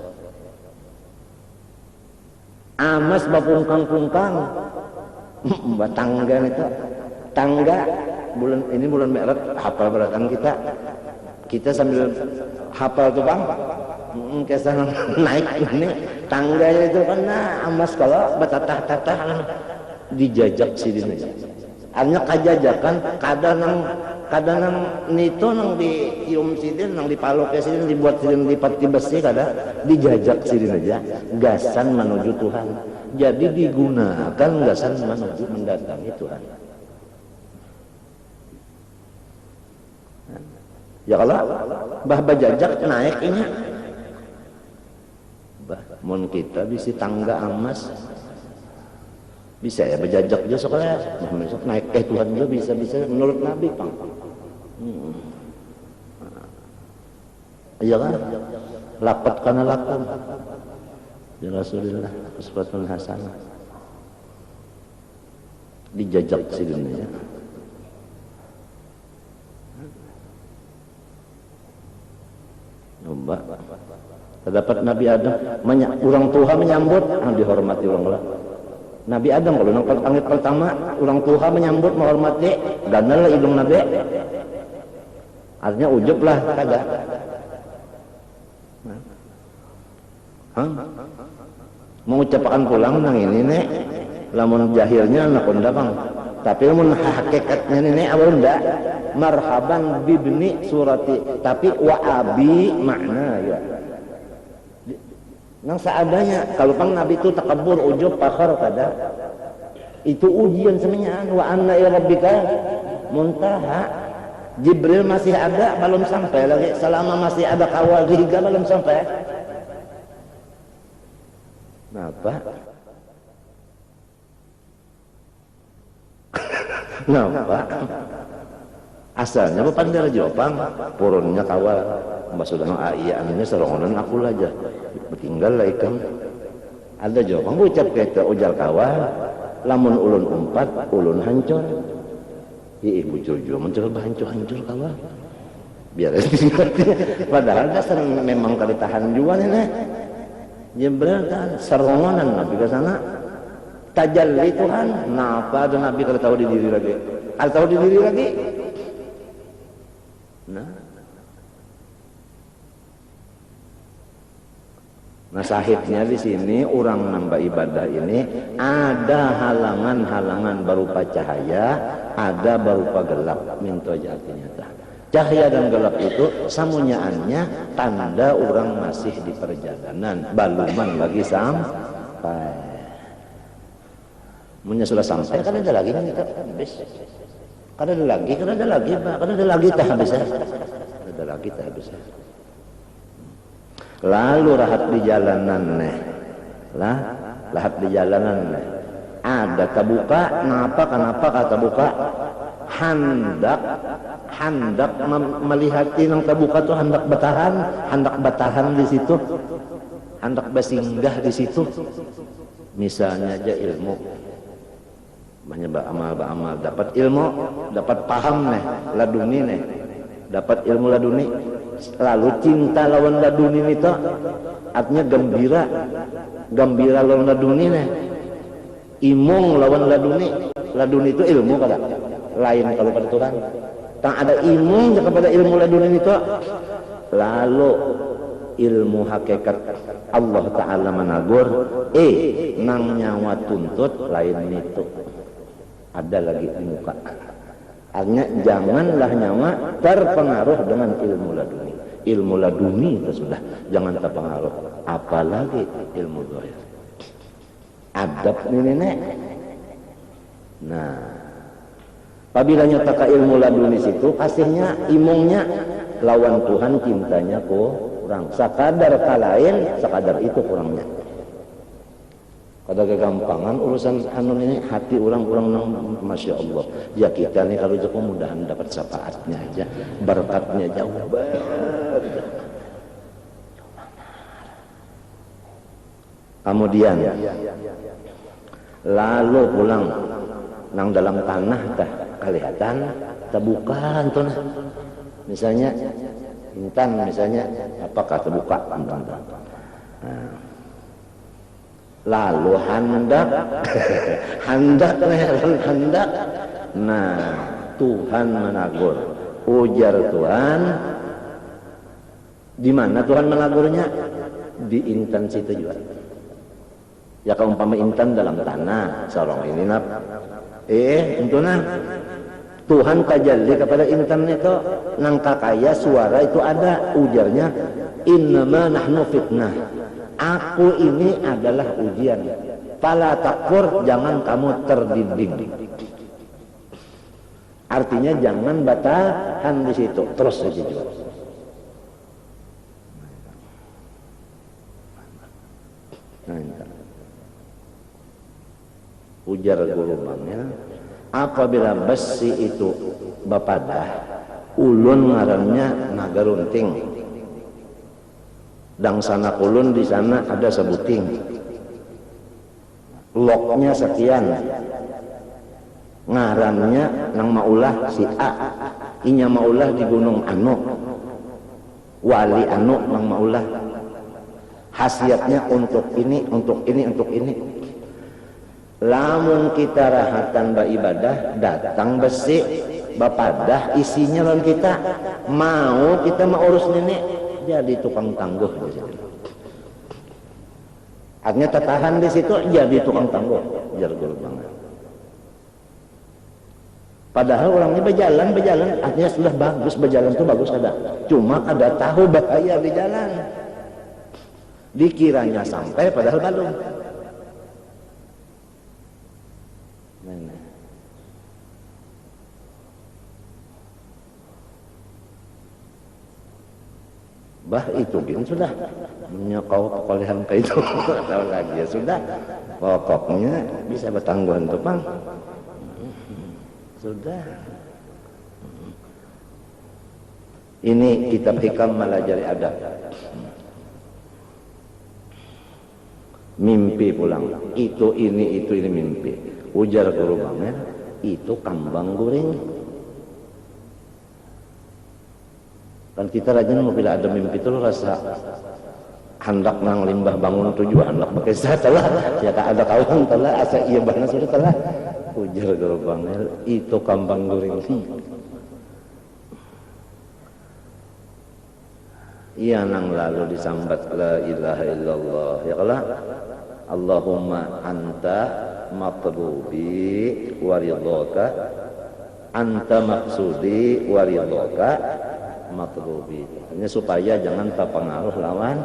Speaker 1: Amas bapungkang-pungkang, batangga itu, tangga bulan Maret hafal beratan kita sambil hafal tuh bang, kesana naik ini tangganya itu kan, nah amas kalau batatah-tatah dijajak sidin aja, hanya kajajakan kadang nito nang dicium sidin, nang dipalok sidin, dibuat sidin dipati besi, kadang dijajak sidin aja, gasan menuju Tuhan. Jadi digunakan gasan menuju mendatangi Tuhan. Ya kalau bah bajajak naik ini, bah mun kita bisa tangga amas, bisa ya bajajak juga soalnya, besok naik Tuhan juga bisa menurut Nabi pang. Iya kan? Lapat kana lakum ya Rasulullah uswatun hasanah. Dijajak sih dunia. Mbak, terdapat Nabi Adam, orang tua menyambut, dihormati orang lah. Nabi Adam kalau nang langit pertama, orang tua menyambut, menghormati, ganal hidung Nabi. Artinya ujub lah, kagak. Mengucapkan pulang nang ini nek, lamun jahilnya nak bang. Tapi lamun hakikatnya nek awal ndak. Marhaban bibni surati, tapi wa abi makna ya. Nang seadanya, kalau pang Nabi itu takabur, ujub, fakhar kada. Itu ujian semuanya. Wa anna ila rabbika muntaha. Jibril masih ada, belum sampai lagi. Selama masih ada kawal tiga belum sampai. Kenapa? Kenapa? Asalnya pandai Jopang, purunnya kawal, mbak sudah iya anginnya serongonan aku aja, tinggal lah ikan. Ada Jopang ucap kita ujar kawal, lamun ulun umpat, ulun hancur. Ibu jojo mencoba hancur kawal, biar padahal dasar memang kali tahan juga nih. Jibril kan serongonan Nabi ke sana, tajalli Tuhan. Napa ada Nabi kalau tahu di diri lagi, kalau tahu di diri lagi. Nah sahidnya di sini orang nambah ibadah ini ada halangan-halangan berupa cahaya, ada berupa gelap. Minto artinya cahaya dan gelap itu samunyaannya tanda orang masih di perjalanan, baluman lagi sampai. Munya sudah sampai kan ada lagi kan kita habis. Kan ada lagi, kan ada lagi, Pak. Kan ada lagi tak habis. Ada lagi tak habis. Lalu rahat di jalanan nih. Rahat di jalanan nih. Ada terbuka, kenapa kata buka? Hendak melihat yang terbuka tuh hendak bertahan di situ. Hendak bersinggah di situ. Misalnya aja ilmu. Banyak beramal dapat ilmu, dapat paham nih, laduni nih. Dapat ilmu laduni, lalu cinta lawan laduni itu artinya gembira lawan laduni nih, imung lawan laduni itu ilmu kada lain kalau pada Tuhan tak ada imung kepada ilmu laduni itu, lalu ilmu hakikat Allah Ta'ala menagur nang nyawa tuntut lain itu ada lagi di muka. Artinya janganlah nyawa terpengaruh dengan ilmu laduni. Ilmu laduni itu sudah jangan terpengaruh. Apalagi ilmu zahir. Adab nenek. Nah, apabila nyata ilmu laduni situ, pastinya imungnya lawan Tuhan cintanya kurang. Sekadar kalain, sekadar itu kurangnya. Kada kegampangan urusan anu ini hati orang masya Allah. Ya kita nih kalau jauh mudahan dapat syafaatnya aja, berkatnya jauh banget. Kemudian lalu pulang nang dalam tanah tah kelihatan terbuka tuh nah. Misalnya intan misalnya apakah terbuka intan. Nah. Lalu hendak nah Tuhan menagur ujar Tuhan di mana Tuhan menagurnya di intan situ juga ya kalau umpama intan dalam tanah sorong ini nap entuna Tuhan tajalli kepada intan itu nang kakaya suara itu ada ujarnya innama nahnu fitnah. Aku ini adalah ujian. Fala takfur, jangan kamu terdidik. Artinya jangan batahan di situ, terus saja juga. Ujar guru bangnya, apabila besi itu bapadah, ulun ngarannya nagarunting. Dang sana kulun di sana ada sebuting, loknya sekian, ngarannya nang maulah si A, inya maulah di gunung anu, wali anu nang maulah, khasiatnya untuk ini. Lamun kita rahatan beribadah, datang besi, bapadah isinya lawan kita, mau kita mau urus nenek. Jadi tukang tangguh di situ. Artinya tertahan di situ jadi tukang tangguh. Jargol banget. Padahal orangnya berjalan, artinya sudah bagus berjalan itu bagus ada. Cuma ada tahu bahaya di jalan. Dikiranya sampai padahal belum. Bah itu gini sudah menyokau pekolehan kayak itu tahu lagi ya sudah pokoknya bisa bertanggungan tuh bang sudah ini kitab hikam malajari adab mimpi pulang itu ini mimpi ujar guru bangnya itu kambang goreng. Kan kita rajin mau bila ada mimpi itu rasa hendak nang limbah bangun tujuan hendak pakai telah ya tak ada kawan telah asa iya banget sudah telah ujar guru bangel itu kambang goreng Iya nang lalu disambat la ilaha illallah ya kala Allahumma anta matlubi waridhaka anta maksudi waridhaka matlubi. Hanya supaya jangan terpengaruh lawan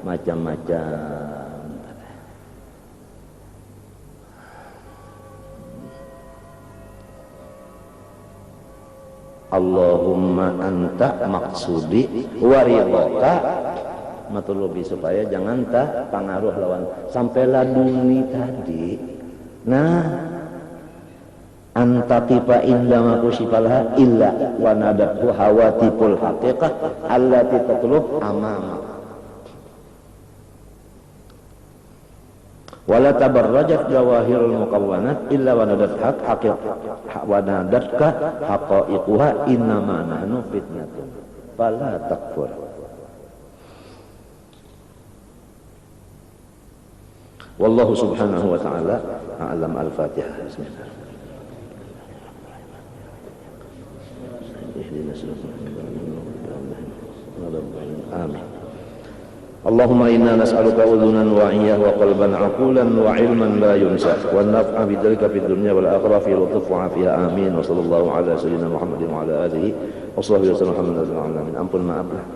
Speaker 1: macam-macam. Allahumma anta maksudi waridhaka matlubi, supaya jangan tak pengaruh lawan sampai laduni tadi. Nah, anta tiba indama kusifalha illa wa nadatu hawatipul haqiqah allati tatlub amama wala tabarrajat jawahirul mukawwanat illa wa nadat haq haqiqah wa nadatka haqaiquha innama nahnu fitnatun fala takfur. Wallahu subhanahu wa ta'ala a'lam. Al-Fatihah. Amin. Allahumma inna nas'aluka udhunan wa'iyah wa qalban aqulan wa ilman la yunsa wa naf'a bidzalika fid dunya wal akhirah fi lutuf wa afiyah. Amin. Wa sallallahu ala sayyidina Muhammadin wa ala alihi wa sahbihi wa sallam. Ampun maaf lah.